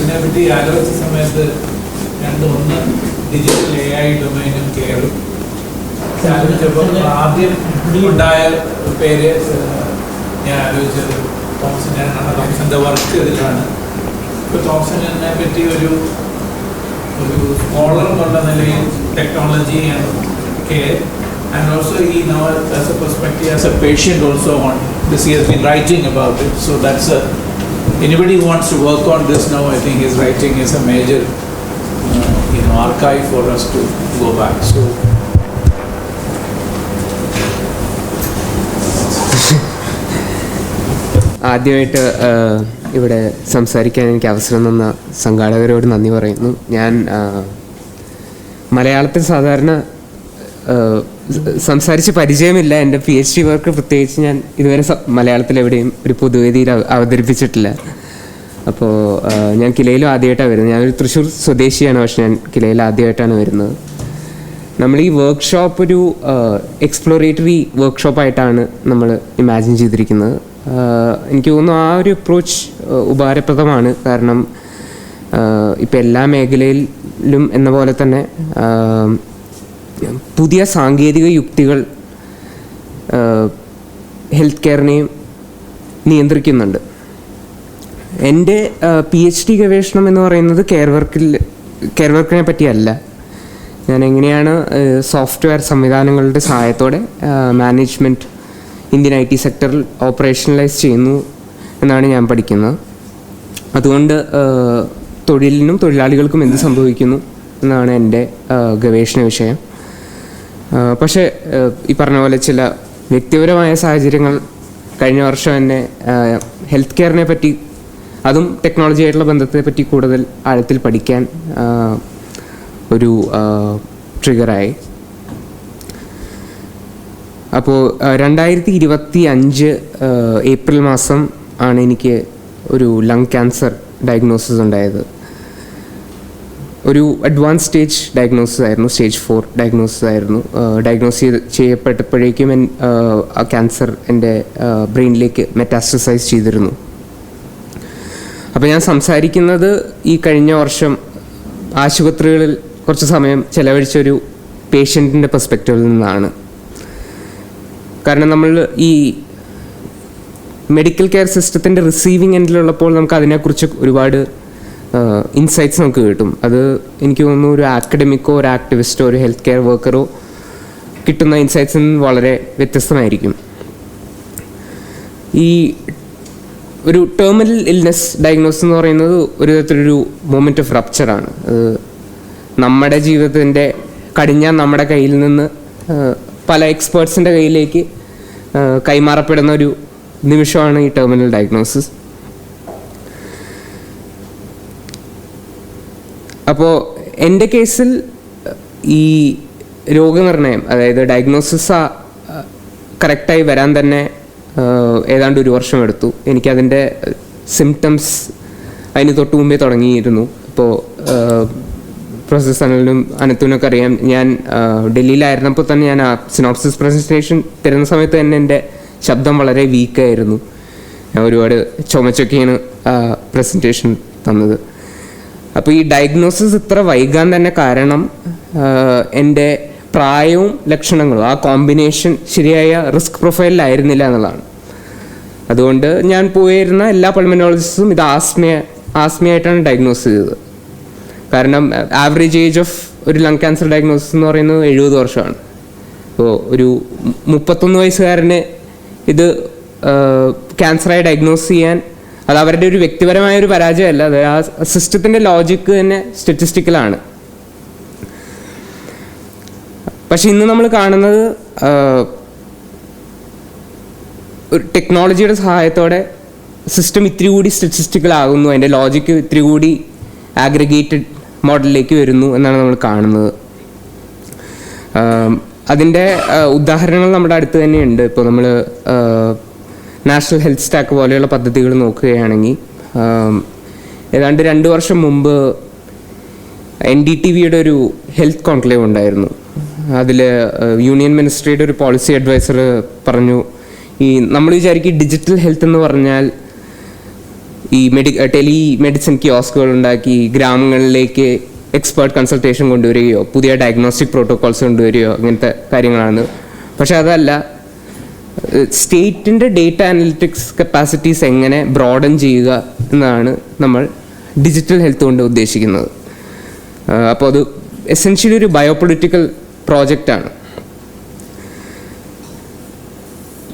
ഇതിനെപ്പറ്റി ആലോചിച്ച സമയത്ത് ഒന്ന് ഡിജിറ്റൽ AI ഡൊമൈനും കെയറും ആലോചിച്ചപ്പോൾ ആദ്യം ഉണ്ടായ പേര് ഞാൻ ആലോചിച്ചത് തോംസനാണ്. തോംസന്റെ വർക്ക് ഇതിലാണ്. ഇപ്പോൾ തോംസനെ പറ്റി ഒരു സ്കോളർ എന്നുള്ള നിലയിൽ technology and care and also he now as a perspective as a patient also on this, he has been writing about it, so that's anybody who wants to work on this now, I think his writing is a major archive for us to go back. So ആദ്യമായിട്ട് ഇവിടെ സംസാരിക്കാൻ എനിക്ക് അവസരം തന്ന സംഘാടകരോട് നന്ദി പറയുന്നു. ഞാൻ മലയാളത്തിൽ സാധാരണ സംസാരിച്ച് പരിചയമില്ല. എൻ്റെ PhD വർക്ക് പ്രത്യേകിച്ച് ഞാൻ ഇതുവരെ മലയാളത്തിൽ എവിടെയും ഒരു പൊതുവേദിയിൽ അവതരിപ്പിച്ചിട്ടില്ല. അപ്പോൾ ഞാൻ കിലയിലും ആദ്യമായിട്ടാണ് വരുന്നത്. ഞാനൊരു തൃശ്ശൂർ സ്വദേശിയാണ്, പക്ഷെ ഞാൻ കിലയിൽ ആദ്യമായിട്ടാണ് വരുന്നത്. നമ്മൾ ഈ വർക്ക്ഷോപ്പ് ഒരു എക്സ്പ്ലോറേറ്ററി വർക്ക്ഷോപ്പായിട്ടാണ് നമ്മൾ ഇമാജിൻ ചെയ്തിരിക്കുന്നത്. എനിക്ക് തോന്നുന്നു ആ ഒരു അപ്രോച്ച് ഉപകാരപ്രദമാണ്. കാരണം ഇപ്പം എല്ലാ മേഖലയിലും എന്ന പോലെ തന്നെ പുതിയ സാങ്കേതിക യുക്തികൾ ഹെൽത്ത് കെയറിനെയും നിയന്ത്രിക്കുന്നുണ്ട്. എൻ്റെ PhD ഗവേഷണം എന്ന് പറയുന്നത് കെയർ വർക്കിനെ പറ്റിയല്ല. ഞാൻ എങ്ങനെയാണ് സോഫ്റ്റ്വെയർ സംവിധാനങ്ങളുടെ സഹായത്തോടെ മാനേജ്മെൻറ്റ് ഇന്ത്യൻ IT സെക്ടറിൽ ഓപ്പറേഷണലൈസ് ചെയ്യുന്നു എന്നാണ് ഞാൻ പഠിക്കുന്നത്. അതുകൊണ്ട് തൊഴിലിനും തൊഴിലാളികൾക്കും എന്ത് സംഭവിക്കുന്നു എന്നാണ് എൻ്റെ ഗവേഷണ വിഷയം. പക്ഷേ ഈ പറഞ്ഞ പോലെ ചില വ്യക്തിപരമായ സാഹചര്യങ്ങൾ കഴിഞ്ഞ വർഷം എന്നെ ഹെൽത്ത് കെയറിനെ പറ്റി, അതും ടെക്നോളജി ആയിട്ടുള്ള ബന്ധത്തെ പറ്റി കൂടുതൽ ആഴത്തിൽ പഠിക്കാൻ ഒരു ട്രിഗറായി. അപ്പോൾ 2025 ഏപ്രിൽ മാസം ആണ് എനിക്ക് ഒരു ലങ് ക്യാൻസർ ഡയഗ്നോസിസ് ഉണ്ടായത്. ഒരു അഡ്വാൻസ് സ്റ്റേജ് ഡയഗ്നോസിസ് ആയിരുന്നു, സ്റ്റേജ് 4 ഡയഗ്നോസിസ് ആയിരുന്നു. ഡയഗ്നോസ് ചെയ്യപ്പെട്ടപ്പോഴേക്കും ആ ക്യാൻസർ എൻ്റെ ബ്രെയിനിലേക്ക് മെറ്റാസ്റ്റസൈസ് ചെയ്തിരുന്നു. അപ്പോൾ ഞാൻ സംസാരിക്കുന്നത് ഈ കഴിഞ്ഞ വർഷം ആശുപത്രികളിൽ കുറച്ച് സമയം ചെലവഴിച്ചൊരു പേഷ്യൻറ്റിൻ്റെ പെർസ്പെക്റ്റീവിൽ നിന്നാണ്. കാരണം നമ്മൾ ഈ മെഡിക്കൽ കെയർ സിസ്റ്റത്തിൻ്റെ റിസീവിങ് എൻഡിലുള്ളപ്പോൾ നമുക്ക് അതിനെക്കുറിച്ച് ഒരുപാട് ഇൻസൈറ്റ്സ് നമുക്ക് കിട്ടും. അത് എനിക്ക് തോന്നുന്നു ഒരു ആക്കഡമിക്കോ ഒരു ആക്ടിവിസ്റ്റോ ഒരു ഹെൽത്ത് കെയർ വർക്കറോ കിട്ടുന്ന ഇൻസൈറ്റ്സിൽ നിന്ന് വളരെ വ്യത്യസ്തമായിരിക്കും. ഈ ഒരു ടെർമിനൽ ഇൽനെസ് ഡയഗ്നോസിസ് എന്ന് പറയുന്നത് ഒരു തരത്തിലൊരു മൊമെൻ്റ് ഓഫ് റപ്ചറാണ്. അത് നമ്മുടെ ജീവിതത്തിൻ്റെ കടിഞ്ഞാൻ നമ്മുടെ കയ്യിൽ നിന്ന് പല എക്സ്പേർട്സിൻ്റെ കയ്യിലേക്ക് കൈമാറപ്പെടുന്ന ഒരു നിമിഷമാണ് ഈ ടെർമിനൽ ഡയഗ്നോസിസ്. അപ്പോൾ എൻ്റെ കേസിൽ ഈ രോഗനിർണയം, അതായത് ഡയഗ്നോസിസ് കറക്റ്റായി വരാൻ തന്നെ ഏതാണ്ട് 1 വർഷം എടുത്തു. എനിക്കതിൻ്റെ സിംറ്റംസ് അതിന് തൊട്ട് മുമ്പേ തുടങ്ങിയിരുന്നു. ഇപ്പോൾ പ്രൊഫസർ സനലിനും അനത്തുവിനൊക്കെ അറിയാം, ഞാൻ ഡൽഹിയിലായിരുന്നപ്പോൾ തന്നെ ഞാൻ ആ സിനോപ്സിസ് പ്രസൻറ്റേഷൻ തരുന്ന സമയത്ത് തന്നെ എൻ്റെ ശബ്ദം വളരെ വീക്കായിരുന്നു. ഞാൻ ഒരുപാട് ചുമച്ചൊക്കെയാണ് പ്രസൻറ്റേഷൻ തന്നത്. അപ്പോൾ ഈ ഡയഗ്നോസിസ് ഇത്ര വൈകാൻ തന്നെ കാരണം എൻ്റെ പ്രായവും ലക്ഷണങ്ങളും ആ കോമ്പിനേഷൻ ശരിയായ റിസ്ക് പ്രൊഫൈലിലായിരുന്നില്ല എന്നുള്ളതാണ്. അതുകൊണ്ട് ഞാൻ പോയിരുന്ന എല്ലാ പൾമനോളജിസ്റ്റും ഇത് ആസ്മയായിട്ടാണ് ഡയഗ്നോസ് ചെയ്തത്. കാരണം ആവറേജ് ഏജ് ഓഫ് ഒരു ലങ് ക്യാൻസർ ഡയഗ്നോസിസ് എന്ന് പറയുന്നത് 70 വർഷമാണ്. അപ്പോൾ ഒരു 31 വയസ്സുകാരന് ഇത് ക്യാൻസറായി ഡയഗ്നോസ് ചെയ്യാൻ അത് അവരുടെ ഒരു വ്യക്തിപരമായ ഒരു പരാജയമല്ല, അത് ആ സിസ്റ്റത്തിൻ്റെ ലോജിക്ക് തന്നെ സ്റ്റാറ്റിസ്റ്റിക്കലാണ്. പക്ഷെ ഇന്ന് നമ്മൾ കാണുന്നത് ഒരു ടെക്നോളജിയുടെ സഹായത്തോടെ സിസ്റ്റം ഇത്തിരി കൂടി സ്റ്റാറ്റിസ്റ്റിക്കൽ ആകുന്നു, അതിൻ്റെ ലോജിക്ക് ഇത്തിരി കൂടി ആഗ്രിഗേറ്റഡ് മോഡലിലേക്ക് വരുന്നു എന്നാണ് നമ്മൾ കാണുന്നത്. അതിൻ്റെ ഉദാഹരണങ്ങൾ നമ്മുടെ അടുത്ത് തന്നെയുണ്ട്. ഇപ്പോൾ നമ്മൾ നാഷണൽ ഹെൽത്ത് സ്റ്റാക്ക് പോലെയുള്ള പദ്ധതികൾ നോക്കുകയാണെങ്കിൽ ഏതാണ്ട് 2 വർഷം മുമ്പ് NDTVയുടെ ഒരു ഹെൽത്ത് കോൺക്ലേവ് ഉണ്ടായിരുന്നു. അതിൽ യൂണിയൻ മിനിസ്ട്രിയുടെ ഒരു പോളിസി അഡ്വൈസർ പറഞ്ഞു, ഈ നമ്മൾ വിചാരിക്കും ഡിജിറ്റൽ ഹെൽത്ത് എന്ന് പറഞ്ഞാൽ ഈ ടെലി മെഡിസിൻ കിയോസ്കുകൾ ഉണ്ടാക്കി ഗ്രാമങ്ങളിലേക്ക് എക്സ്പേർട്ട് കൺസൾട്ടേഷൻ കൊണ്ടുവരികയോ പുതിയ ഡയഗ്നോസ്റ്റിക് പ്രോട്ടോകോൾസ് കൊണ്ടുവരികയോ അങ്ങനത്തെ കാര്യങ്ങളാണ്. പക്ഷെ അതല്ല, സ്റ്റേറ്റിൻ്റെ ഡേറ്റ അനലിറ്റിക്സ് കപ്പാസിറ്റീസ് എങ്ങനെ ബ്രോഡൻ ചെയ്യുക എന്നാണ് നമ്മൾ ഡിജിറ്റൽ ഹെൽത്ത് കൊണ്ട് ഉദ്ദേശിക്കുന്നത്. അപ്പോൾ അത് എസെൻഷ്യലി ഒരു ബയോപൊളിറ്റിക്കൽ പ്രോജക്റ്റാണ്.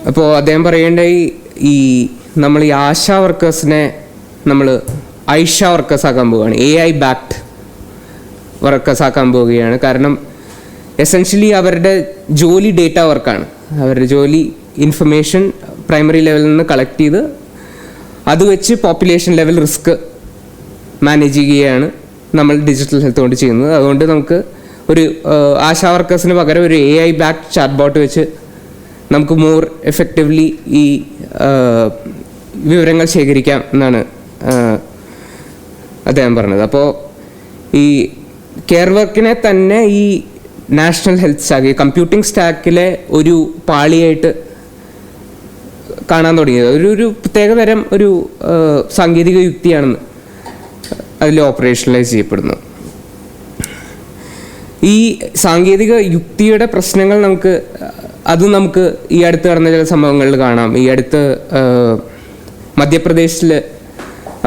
അപ്പോൾ അദ്ദേഹം പറയേണ്ട ഈ നമ്മൾ ഈ ആശാ വർക്കേഴ്സിനെ നമ്മൾ ഐഷ വർക്കേഴ്സ് ആക്കാൻ പോവുകയാണ്, AI ബാക്ക്ഡ് വർക്കേഴ്സ് ആക്കാൻ പോവുകയാണ്. കാരണം എസെൻഷ്യലി അവരുടെ ജോലി ഡേറ്റ വർക്കാണ്. അവരുടെ ജോലി ഇൻഫർമേഷൻ പ്രൈമറി ലെവലിൽ നിന്ന് കളക്ട് ചെയ്ത് അത് വെച്ച് പോപ്പുലേഷൻ ലെവൽ റിസ്ക് മാനേജ് ചെയ്യുകയാണ് നമ്മൾ ഡിജിറ്റൽ ഹെൽത്ത് കൊണ്ട് ചെയ്യുന്നത്. അതുകൊണ്ട് നമുക്ക് ഒരു ആശാ വർക്കേഴ്സിന് പകരം ഒരു AI ബാക്ക്ഡ് ചാറ്റ് ബോട്ട് വെച്ച് നമുക്ക് മോർ എഫക്റ്റീവ്ലി ഈ വിവരങ്ങൾ ശേഖരിക്കാം എന്നാണ് അദ്ദേഹം പറഞ്ഞത്. അപ്പോൾ ഈ കെയർ വർക്കിനെ തന്നെ ഈ നാഷണൽ ഹെൽത്ത് സ്റ്റാക്ക്, ഈ കമ്പ്യൂട്ടിംഗ് സ്റ്റാക്കിലെ ഒരു പാളിയായിട്ട് കാണാൻ തുടങ്ങിയത് ഒരു പ്രത്യേകതരം ഒരു സാങ്കേതിക യുക്തിയാണെന്ന് അതിൽ ഓപ്പറേഷണലൈസ് ചെയ്യപ്പെടുന്നു. ഈ സാങ്കേതിക യുക്തിയുടെ പ്രശ്നങ്ങൾ നമുക്ക് ഈ അടുത്ത് നടന്ന ചില സംഭവങ്ങളിൽ കാണാം. ഈ അടുത്ത് മധ്യപ്രദേശിൽ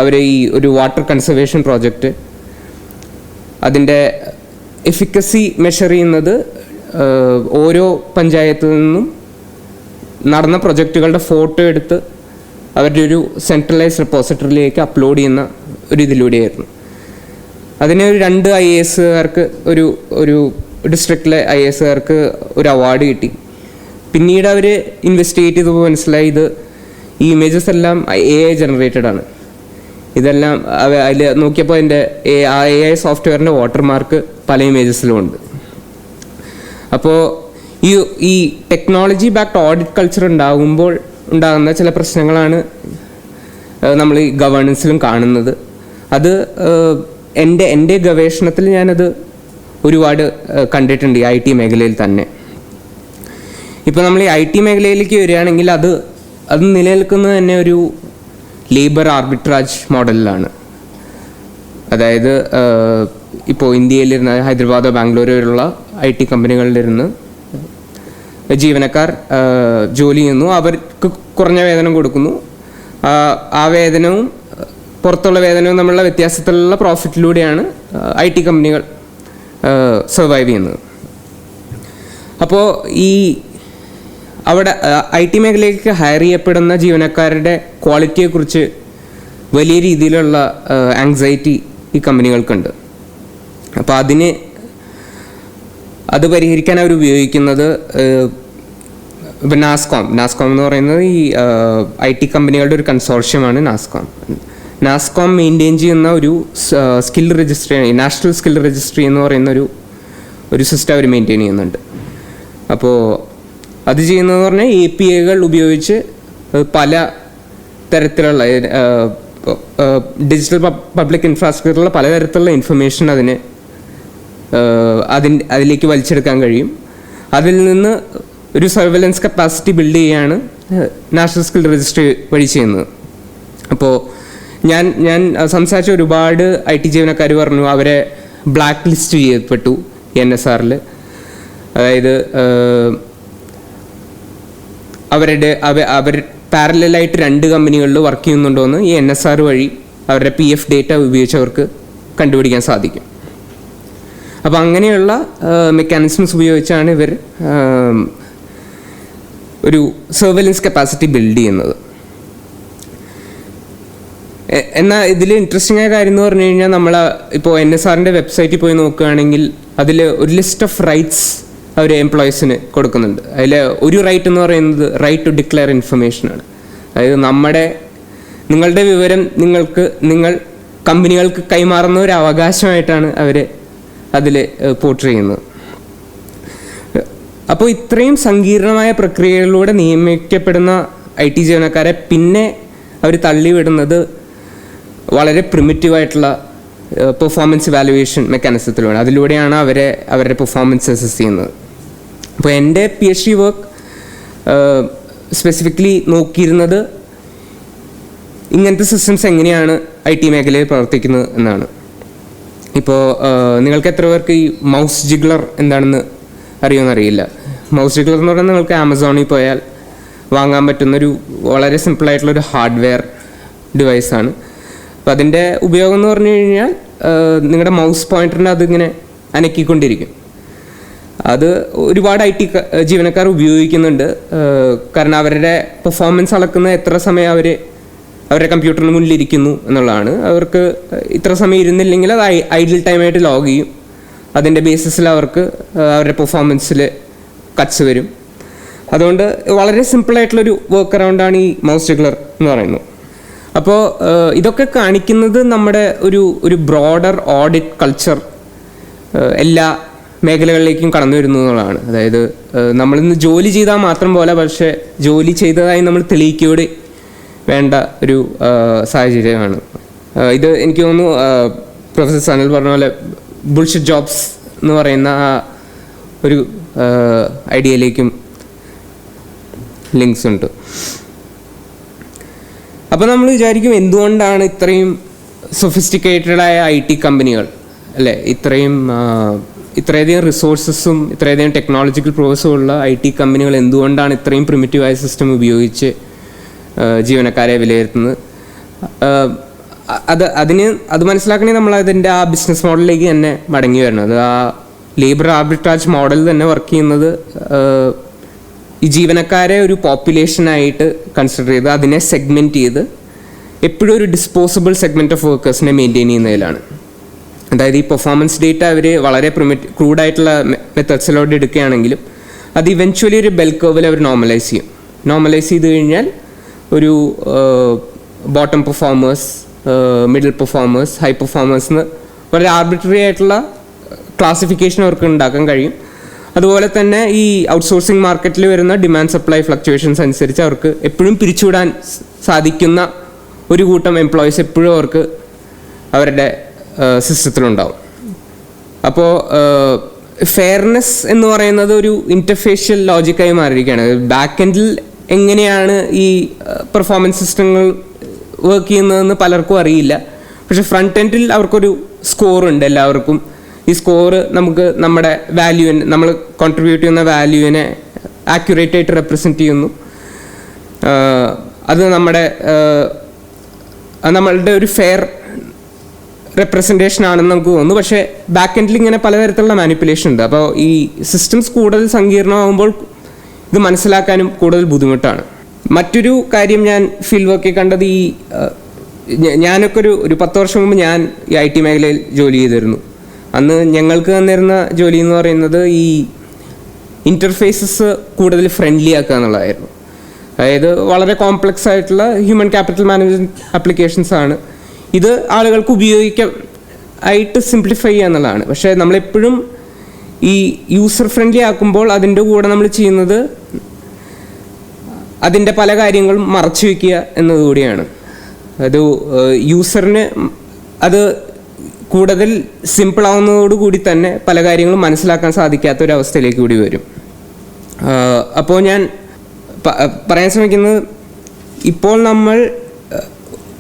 അവർ ഈ ഒരു വാട്ടർ കൺസർവേഷൻ പ്രോജക്റ്റ്, അതിൻ്റെ എഫിക്കസി മെഷർ ചെയ്യുന്നത് ഓരോ പഞ്ചായത്തിൽ നിന്നും നടന്ന പ്രൊജക്റ്റുകളുടെ ഫോട്ടോ എടുത്ത് അവരുടെ ഒരു സെൻട്രലൈസ് റെപ്പോസിറ്ററിയിലേക്ക് അപ്ലോഡ് ചെയ്യുന്ന ഒരു ഇതിലൂടെയായിരുന്നു. അതിന് 2 IASകാർക്ക് ഒരു ഡിസ്ട്രിക്റ്റിലെ IASകാർക്ക് ഒരു അവാർഡ് കിട്ടി. പിന്നീട് അവർ ഇൻവെസ്റ്റിഗേറ്റ് ചെയ്തപ്പോൾ മനസ്സിലായി ഈ ഇമേജസ് എല്ലാം AI ജനറേറ്റഡ് ആണ്. ഇതെല്ലാം അതിൽ നോക്കിയപ്പോൾ അതിൻ്റെ AI സോഫ്റ്റ്വെയറിൻ്റെ വാട്ടർമാർക്ക് പല ഇമേജസിലും ഉണ്ട്. അപ്പോൾ ഈ ടെക്നോളജി ബാക്ക്ഡ് ഓഡിറ്റ് കൾച്ചർ ഉണ്ടാകുന്ന ചില പ്രശ്നങ്ങളാണ് നമ്മൾ ഈ ഗവേണൻസിലും കാണുന്നത്. അത് എൻ്റെ ഗവേഷണത്തിൽ ഞാനത് ഒരുപാട് കണ്ടിട്ടുണ്ട് ഈ IT മേഖലയിൽ തന്നെ. ഇപ്പോൾ നമ്മൾ ഈ IT മേഖലയിലേക്ക് വരികയാണെങ്കിൽ അത് നിലനിൽക്കുന്നത് തന്നെ ഒരു ലേബർ ആർബിട്രാജ് മോഡലിലാണ്. അതായത് ഇപ്പോൾ ഇന്ത്യയിലിരുന്ന് ഹൈദരാബാദോ ബാംഗ്ലൂരോ ഉള്ള IT കമ്പനികളിലിരുന്ന് ജീവനക്കാർ ജോലി ചെയ്യുന്നു, അവർക്ക് കുറഞ്ഞ വേതനം കൊടുക്കുന്നു. ആ വേതനവും പുറത്തുള്ള വേതനവും തമ്മിലുള്ള വ്യത്യാസത്തിലുള്ള പ്രോഫിറ്റിലൂടെയാണ് IT കമ്പനികൾ സർവൈവ് ചെയ്യുന്നത്. അപ്പോൾ അവിടെ IT മേഖലയിലേക്ക് ഹയർ ചെയ്യപ്പെടുന്ന ജീവനക്കാരുടെ ക്വാളിറ്റിയെക്കുറിച്ച് വലിയ രീതിയിലുള്ള ആങ്സൈറ്റി ഈ കമ്പനികൾക്കുണ്ട്. അപ്പോൾ അത് പരിഹരിക്കാൻ അവർ ഉപയോഗിക്കുന്നത് ഇപ്പം നാസ്കോം എന്ന് പറയുന്നത് ഈ IT കമ്പനികളുടെ ഒരു കൺസോർഷ്യമാണ് നാസ്കോം മെയിൻറ്റെയിൻ ചെയ്യുന്ന ഒരു skill registry, national skill registry എന്ന് പറയുന്ന ഒരു സിസ്റ്റം അവർ മെയിൻറ്റെയിൻ ചെയ്യുന്നുണ്ട്. അപ്പോൾ അത് ചെയ്യുന്നതെന്ന് പറഞ്ഞാൽ APIകൾ ഉപയോഗിച്ച് പല തരത്തിലുള്ള ഡിജിറ്റൽ പബ്ലിക് ഇൻഫ്രാസ്ട്രക്ചറിലുള്ള പലതരത്തിലുള്ള ഇൻഫർമേഷൻ അതിലേക്ക് വലിച്ചെടുക്കാൻ കഴിയും. അതിൽ നിന്ന് ഒരു സർവൈലൻസ് കപ്പാസിറ്റി ബിൽഡ് ചെയ്യുകയാണ് നാഷണൽ സ്കിൽ രജിസ്ട്രി വഴി ചെയ്യുന്നത്. അപ്പോൾ ഞാൻ സംസാരിച്ച ഒരുപാട് IT ജീവനക്കാർ പറഞ്ഞു അവരെ ബ്ലാക്ക് ലിസ്റ്റ് ചെയ്യപ്പെട്ടു NSRൽ. അതായത് അവർ പാരലായിട്ട് 2 കമ്പനികളിൽ വർക്ക് ചെയ്യുന്നുണ്ടോ എന്ന് ഈ NSR വഴി അവരുടെ PF ഡേറ്റ ഉപയോഗിച്ച് അവർക്ക് കണ്ടുപിടിക്കാൻ സാധിക്കും. അപ്പോൾ അങ്ങനെയുള്ള മെക്കാനിസംസ് ഉപയോഗിച്ചാണ് ഇവർ ഒരു സർവൈലൻസ് കപ്പാസിറ്റി ബിൽഡ് ചെയ്യുന്നത്. എന്നാൽ ഇതിൽ ഇൻട്രസ്റ്റിംഗ് ആയ കാര്യം എന്ന് പറഞ്ഞു കഴിഞ്ഞാൽ നമ്മൾ ഇപ്പോൾ NSRൻ്റെ വെബ്സൈറ്റിൽ പോയി നോക്കുകയാണെങ്കിൽ അതിൽ ഒരു ലിസ്റ്റ് ഓഫ് റൈറ്റ്സ് അവർ എംപ്ലോയീസിന് കൊടുക്കുന്നുണ്ട്. അതിൽ ഒരു റൈറ്റ് എന്ന് പറയുന്നത് റൈറ്റ് ടു ഡിക്ലെയർ ഇൻഫർമേഷനാണ്. അതായത് നിങ്ങളുടെ വിവരം നിങ്ങൾ കമ്പനികൾക്ക് കൈമാറുന്ന ഒരു അവകാശമായിട്ടാണ് അവർ അതിൽ പോർട്രേ ചെയ്യുന്നത്. അപ്പോൾ ഇത്രയും സങ്കീർണമായ പ്രക്രിയകളിലൂടെ നിയമിക്കപ്പെടുന്ന IT ജീവനക്കാരെ പിന്നെ അവർ തള്ളിവിടുന്നത് വളരെ പ്രിമിറ്റീവായിട്ടുള്ള പെർഫോമൻസ് ഇവാലുവേഷൻ മെക്കാനിസത്തിലൂടെ. അതിലൂടെയാണ് അവരുടെ പെർഫോമൻസ് അസസ് ചെയ്യുന്നത്. അപ്പോൾ എൻ്റെ PhD വർക്ക് സ്പെസിഫിക്കലി നോക്കിയിരുന്നത് ഇങ്ങനത്തെ സിസ്റ്റംസ് എങ്ങനെയാണ് IT മേഖലയിൽ പ്രവർത്തിക്കുന്നത് എന്നാണ്. ഇപ്പോൾ നിങ്ങൾക്ക് എത്ര പേർക്ക് ഈ മൗസ് ജിഗ്ലർ എന്താണെന്ന് അറിയുമെന്നറിയില്ല. മൗസ് ജിഗ്ലർ എന്ന് പറഞ്ഞാൽ നിങ്ങൾക്ക് ആമസോണിൽ പോയാൽ വാങ്ങാൻ പറ്റുന്നൊരു വളരെ സിമ്പിളായിട്ടുള്ളൊരു ഹാർഡ്വെയർ ഡിവൈസാണ്. അപ്പോൾ അതിൻ്റെ ഉപയോഗം എന്ന് പറഞ്ഞു കഴിഞ്ഞാൽ നിങ്ങളുടെ മൗസ് പോയിൻ്ററിനെ അതിങ്ങനെ അനക്കിക്കൊണ്ടിരിക്കും. അത് ഒരുപാട് IT ജീവനക്കാർ ഉപയോഗിക്കുന്നുണ്ട്. കാരണം അവരുടെ പെർഫോമൻസ് അളക്കുന്ന എത്ര സമയം അവരുടെ കമ്പ്യൂട്ടറിന് മുന്നിലിരിക്കുന്നു എന്നുള്ളതാണ്. അവർക്ക് ഇത്ര സമയം ഇരുന്നില്ലെങ്കിൽ അത് ഐഡിൽ ടൈമായിട്ട് ലോഗ് ചെയ്യും. അതിൻ്റെ ബേസിസിൽ അവർക്ക് അവരുടെ പെർഫോമൻസിൽ കട്ട്സ് വരും. അതുകൊണ്ട് വളരെ സിമ്പിളായിട്ടുള്ളൊരു വർക്ക് അറൗണ്ടാണ് ഈ മൗസ് ജിഗ്ലർ എന്ന് പറയുന്നത്. അപ്പോൾ ഇതൊക്കെ കാണിക്കുന്നത് നമ്മുടെ ഒരു ബ്രോഡർ ഓഡിറ്റ് കൾച്ചർ എല്ലാ മേഖലകളിലേക്കും കടന്നു വരുന്നു എന്നുള്ളതാണ്. അതായത് നമ്മളിന്ന് ജോലി ചെയ്താൽ മാത്രം പോലെ, പക്ഷേ ജോലി ചെയ്തതായി നമ്മൾ തെളിയിക്കുകയോടെ വേണ്ട ഒരു സാഹചര്യമാണ് ഇത്. എനിക്ക് തോന്നുന്നു പ്രൊഫസർ സനൽ പറഞ്ഞ പോലെ ബുൾഷിറ്റ് ജോബ്സ് എന്ന് പറയുന്ന ആ ഒരു ഐഡിയയിലേക്കും ലിങ്ക്സ് ഉണ്ട്. അപ്പോൾ നമ്മൾ വിചാരിക്കും എന്തുകൊണ്ടാണ് ഇത്രയും സൊഫിസ്റ്റിക്കേറ്റഡായ IT കമ്പനികൾ അല്ലേ, ഇത്രയധികം റിസോഴ്സസും ഇത്രയധികം ടെക്നോളജിക്കൽ പ്രോസസ്സും ഉള്ള IT കമ്പനികൾ എന്തുകൊണ്ടാണ് ഇത്രയും പ്രിമിറ്റീവായ സിസ്റ്റം ഉപയോഗിച്ച് ജീവനക്കാരെ വിലയിരുത്തുന്നത്? അത് മനസ്സിലാക്കണമെങ്കിൽ നമ്മൾ അതിൻ്റെ ആ ബിസിനസ് മോഡലിലേക്ക് തന്നെ മടങ്ങി വരണം. അത് ആ ലേബർ ആർബിട്രാജ് മോഡൽ തന്നെ വർക്ക് ചെയ്യുന്നത് ഈ ജീവനക്കാരെ ഒരു പോപ്പുലേഷനായിട്ട് കൺസിഡർ ചെയ്ത് അതിനെ സെഗ്മെൻറ്റ് ചെയ്ത് എപ്പോഴും ഒരു ഡിസ്പോസിബിൾ സെഗ്മെൻറ്റ് ഓഫ് വർക്കേഴ്സിനെ മെയിൻറ്റെയിൻ ചെയ്യുന്നതിലാണ്. അതായത് ഈ പെർഫോമൻസ് ഡേറ്റ അവർ വളരെ ക്രൂഡായിട്ടുള്ള മെത്തേഡ്സിലോട്ട് എടുക്കുകയാണെങ്കിലും അത് ഇവൻച്വലി ഒരു ബെൽ കർവിൽ അവർ നോർമലൈസ് ചെയ്യും. നോർമലൈസ് ചെയ്ത് കഴിഞ്ഞാൽ ഒരു bottom performers, middle performers, high performers എന്ന് വളരെ ആർബിട്രറി ആയിട്ടുള്ള ക്ലാസിഫിക്കേഷൻ അവർക്ക് ഉണ്ടാക്കാൻ കഴിയും. അതുപോലെ തന്നെ ഈ ഔട്ട്സോഴ്സിങ് മാർക്കറ്റിൽ വരുന്ന ഡിമാൻഡ് സപ്ലൈ ഫ്ലക്ച്വേഷൻസ് അനുസരിച്ച് അവർക്ക് എപ്പോഴും പിരിച്ചുവിടാൻ സാധിക്കുന്ന ഒരു കൂട്ടം എംപ്ലോയീസ് എപ്പോഴും അവർക്ക് അവരുടെ സിസ്റ്റത്തിലുണ്ടാവും. അപ്പോൾ ഫെയർനെസ് എന്ന് പറയുന്നത് ഒരു ഇൻ്റർഫേഷ്യൽ ലോജിക്കായി മാറിയിരിക്കുകയാണ്. ബാക്ക് എൻഡിൽ എങ്ങനെയാണ് ഈ പെർഫോമൻസ് സിസ്റ്റങ്ങൾ വർക്ക് ചെയ്യുന്നതെന്ന് പലർക്കും അറിയില്ല. പക്ഷെ ഫ്രണ്ട് എൻഡിൽ അവർക്കൊരു സ്കോറുണ്ട് എല്ലാവർക്കും. ഈ സ്കോറ് നമുക്ക് നമ്മുടെ വാല്യൂവിനെ, നമ്മൾ കോൺട്രിബ്യൂട്ട് ചെയ്യുന്ന വാല്യൂവിനെ ആക്യുറേറ്റ് ആയിട്ട് റെപ്രസെൻറ്റ് ചെയ്യുന്നു. അത് നമ്മളുടെ ഒരു ഫെയർ റെപ്രസെൻറ്റേഷൻ ആണെന്ന് നമുക്ക് തോന്നുന്നു. പക്ഷേ ബാക്ക് എൻഡിൽ ഇങ്ങനെ പലതരത്തിലുള്ള മാനിപ്പുലേഷൻ ഉണ്ട്. അപ്പോൾ ഈ സിസ്റ്റംസ് കൂടുതൽ സങ്കീർണമാകുമ്പോൾ ഇത് മനസ്സിലാക്കാനും കൂടുതൽ ബുദ്ധിമുട്ടാണ്. മറ്റൊരു കാര്യം ഞാൻ ഫീൽഡ് വർക്കിൽ കണ്ടത്, ഞാനൊക്കെ ഒരു 10 വർഷം മുമ്പ് ഞാൻ ഈ IT മേഖലയിൽ ജോലി ചെയ്തിരുന്നു. അന്ന് ഞങ്ങൾക്ക് തന്നിരുന്ന ജോലി എന്ന് പറയുന്നത് ഈ ഇൻ്റർഫേസസ് കൂടുതൽ ഫ്രണ്ട്ലി ആക്കുക എന്നുള്ളതായിരുന്നു. അതായത് വളരെ കോംപ്ലക്സ് ആയിട്ടുള്ള ഹ്യൂമൻ ക്യാപിറ്റൽ മാനേജ്മെൻറ്റ് ആപ്ലിക്കേഷൻസ് ആണ്. ഇത് ആളുകൾക്ക് ഉപയോഗിക്കാൻ ആയിട്ട് സിംപ്ലിഫൈ ചെയ്യുക എന്നുള്ളതാണ്. പക്ഷേ നമ്മളെപ്പോഴും ഈ യൂസർ ഫ്രണ്ട്ലി ആക്കുമ്പോൾ അതിൻ്റെ കൂടെ നമ്മൾ ചെയ്യുന്നത് അതിൻ്റെ പല കാര്യങ്ങളും മറച്ചു വയ്ക്കുക എന്നതുകൂടിയാണ്. അത് യൂസറിന് അത് കൂടുതൽ സിമ്പിളാവുന്നതോടുകൂടി തന്നെ പല കാര്യങ്ങളും മനസ്സിലാക്കാൻ സാധിക്കാത്തൊരവസ്ഥയിലേക്ക് കൂടി വരും. അപ്പോൾ ഞാൻ പറയാൻ ശ്രമിക്കുന്നത്, ഇപ്പോൾ നമ്മൾ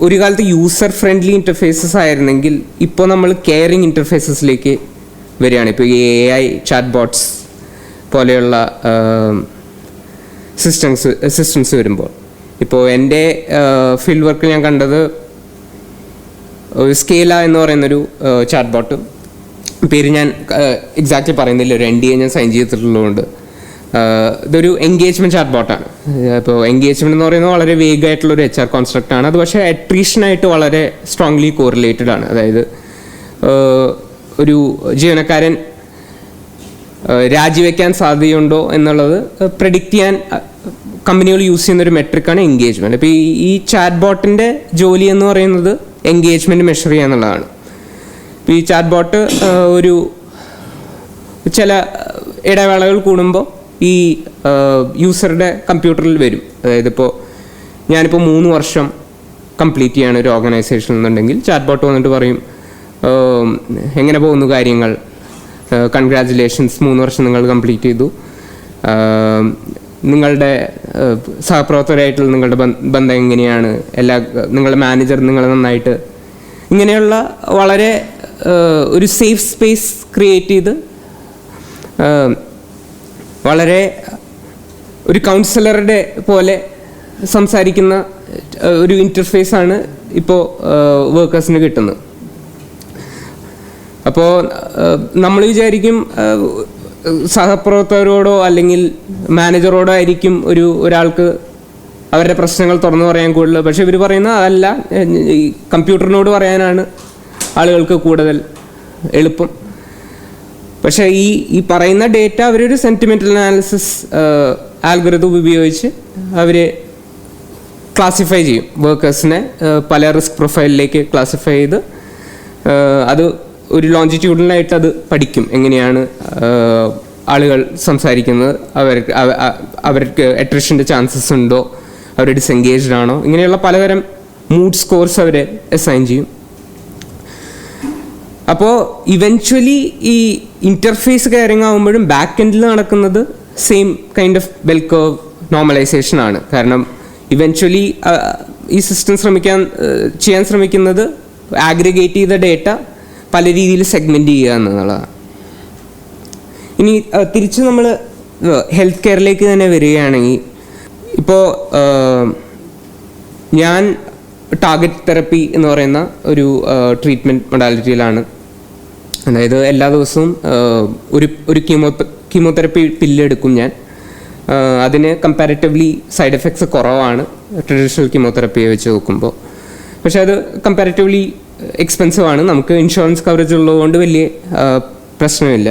ഒരു കാലത്ത് യൂസർ ഫ്രണ്ട്ലി ഇൻ്റർഫേസസ് ആയിരുന്നെങ്കിൽ ഇപ്പോൾ നമ്മൾ കെയറിങ് ഇൻ്റർഫേസസിലേക്ക് വരികയാണ്. ഇപ്പോൾ ഈ AI ചാറ്റ് ബോട്ട്സ് പോലെയുള്ള സിസ്റ്റംസ് വരുമ്പോൾ, ഇപ്പോൾ എൻ്റെ ഫീൽഡ് വർക്കിൽ ഞാൻ കണ്ടത് സ്കേല എന്ന് പറയുന്നൊരു ചാറ്റ് ബോട്ട്, പേര് ഞാൻ എക്സാക്റ്റ്ലി പറയുന്നില്ല, ഒരു NDA ഞാൻ സൈൻ ചെയ്തിട്ടുള്ളതുകൊണ്ട്. ഇതൊരു എൻഗേജ്മെൻറ്റ് ചാറ്റ് ബോട്ടാണ്. ഇപ്പോൾ എൻഗേജ്മെൻറ്റ് എന്ന് പറയുന്നത് വളരെ വേഗമായിട്ടുള്ളൊരു HR കോൺസ്ട്രക്റ്റ് ആണ്. അത് പക്ഷേ അട്രീഷനായിട്ട് വളരെ സ്ട്രോങ്ലി കോറിലേറ്റഡ് ആണ്. അതായത് ഒരു ജീവനക്കാരൻ രാജിവെക്കാൻ സാധ്യതയുണ്ടോ എന്നുള്ളത് പ്രെഡിക്റ്റ് ചെയ്യാൻ കമ്പനികൾ യൂസ് ചെയ്യുന്നൊരു മെട്രിക്കാണ് എൻഗേജ്മെൻറ്റ്. അപ്പോൾ ഈ ചാറ്റ് ബോട്ടിൻ്റെ ജോലി എന്ന് പറയുന്നത് എൻഗേജ്മെൻറ്റ് മെഷർ ചെയ്യുക എന്നുള്ളതാണ്. ഇപ്പോൾ ഈ ചാറ്റ് ബോട്ട് ഒരു ചില ഇടവേളകൾ കൂടുമ്പോൾ ഈ യൂസറുടെ കമ്പ്യൂട്ടറിൽ വരും. അതായത് ഇപ്പോൾ ഞാനിപ്പോൾ 3 വർഷം കംപ്ലീറ്റ് ചെയ്യാണ് ഒരു ഓർഗനൈസേഷൻ എന്നുണ്ടെങ്കിൽ ചാറ്റ് ബോട്ട് വന്നിട്ട് പറയും, എങ്ങനെ പോകുന്നു കാര്യങ്ങൾ, കൺഗ്രാജുലേഷൻസ്, 3 വർഷം നിങ്ങൾ കംപ്ലീറ്റ് ചെയ്തു, നിങ്ങളുടെ സഹപ്രവർത്തകരായിട്ടുള്ള നിങ്ങളുടെ ബന്ധം എങ്ങനെയാണ്, നിങ്ങളുടെ മാനേജർ നിങ്ങളെ നന്നായിട്ട്, ഇങ്ങനെയുള്ള വളരെ ഒരു സേഫ് സ്പേസ് ക്രിയേറ്റ് ചെയ്ത് വളരെ ഒരു കൗൺസിലറുടെ പോലെ സംസാരിക്കുന്ന ഒരു ഇൻ്റർഫേസാണ് ഇപ്പോൾ വർക്കേഴ്സിന് കിട്ടുന്നത്. അപ്പോൾ നമ്മൾ വിചാരിക്കും സഹപ്രവർത്തകരോടോ അല്ലെങ്കിൽ മാനേജറോടോ ആയിരിക്കും ഒരാൾക്ക് അവരുടെ പ്രശ്നങ്ങൾ തുറന്നു പറയാൻ കൂടുതൽ. പക്ഷെ ഇവർ പറയുന്നത് അതല്ല, ഈ കമ്പ്യൂട്ടറിനോട് പറയാനാണ് ആളുകൾക്ക് കൂടുതൽ എളുപ്പം. പക്ഷേ ഈ പറയുന്ന ഡേറ്റ അവരൊരു സെൻറ്റിമെൻ്റൽ അനാലിസിസ് ആൽഗോരിതം ഉപയോഗിച്ച് അവർ ക്ലാസിഫൈ ചെയ്യും. വർക്കേഴ്സിനെ പല റിസ്ക് പ്രൊഫൈലിലേക്ക് ക്ലാസിഫൈ ചെയ്ത് അത് ഒരു ലോഞ്ചിറ്റ്യൂഡിനലായിട്ട് അത് പഠിക്കും. എങ്ങനെയാണ് ആളുകൾ സംസാരിക്കുന്നത്, അവർക്ക് അട്രിഷൻ്റെ ചാൻസസ് ഉണ്ടോ, അവർ ഡിസെൻഗേജ്ഡ് ആണോ, ഇങ്ങനെയുള്ള പലതരം മൂഡ് സ്കോർസ് അവർ അസൈൻ ചെയ്യും. അപ്പോൾ ഇവൻച്വലി ഈ ഇൻ്റർഫേസ് കെയറിങ് ആകുമ്പോഴും ബാക്ക് എൻഡിൽ നടക്കുന്നത് same kind of bell curve normalisation ആണ്. കാരണം ഇവൻച്വലി ഈ സിസ്റ്റം ചെയ്യാൻ ശ്രമിക്കുന്നത് ആഗ്രിഗേറ്റ് ചെയ്ത ഡേറ്റ പല രീതിയിൽ സെഗ്മെൻറ്റ് ചെയ്യുക എന്നുള്ളതാണ്. ഇനി തിരിച്ച് നമ്മൾ ഹെൽത്ത് കെയറിലേക്ക് തന്നെ വരികയാണെങ്കിൽ, ഇപ്പോൾ ഞാൻ ടാർഗറ്റ് തെറപ്പി എന്ന് പറയുന്ന ഒരു ട്രീറ്റ്മെൻറ്റ് മൊഡാലിറ്റിയിലാണ്. അതായത് എല്ലാ ദിവസവും ഒരു കീമോതെറപ്പി പില്ലെടുക്കും ഞാൻ. അതിന് കമ്പാരിറ്റീവ്ലി സൈഡ് എഫക്ട്സ് കുറവാണ് ട്രഡീഷണൽ കീമോതെറപ്പിയെ വെച്ച് നോക്കുമ്പോൾ. പക്ഷേ അത് കമ്പാരിറ്റീവ്ലി എക്സ്പെൻസീവ് ആണ്. നമുക്ക് ഇൻഷുറൻസ് കവറേജ് ഉള്ളതുകൊണ്ട് വലിയ പ്രശ്നമില്ല.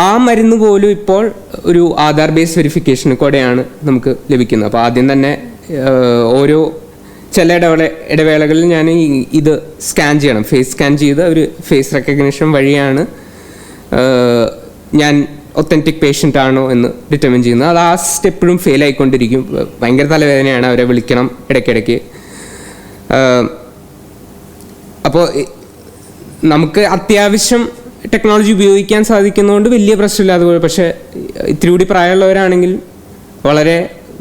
ആ മരുന്ന് പോലും ഇപ്പോൾ ഒരു ആധാർ ബേസ് വെരിഫിക്കേഷന് കൂടെയാണ് നമുക്ക് ലഭിക്കുന്നത്. അപ്പോൾ ആദ്യം തന്നെ ചില ഇടവേളകളിൽ ഞാൻ ഇത് സ്കാൻ ചെയ്യണം, ഫേസ് സ്കാൻ ചെയ്ത് ഒരു ഫേസ് റെക്കഗ്നിഷൻ വഴിയാണ് ഞാൻ ഒത്തൻറ്റിക് പേഷ്യൻ്റ് ആണോ എന്ന് ഡിറ്റർമിൻ ചെയ്യുന്നത്. അത് ആ സ്റ്റെപ്പോഴും ഫെയിൽ ആയിക്കൊണ്ടിരിക്കും. ഭയങ്കര തലവേദനയാണ്, അവരെ വിളിക്കണം ഇടയ്ക്കിടയ്ക്ക്. അപ്പോൾ നമുക്ക് അത്യാവശ്യം ടെക്നോളജി ഉപയോഗിക്കാൻ സാധിക്കുന്നതുകൊണ്ട് വലിയ പ്രശ്നമില്ലാതെ പോയി. പക്ഷേ ഇത്തിരി കൂടി പ്രായമുള്ളവരാണെങ്കിൽ വളരെ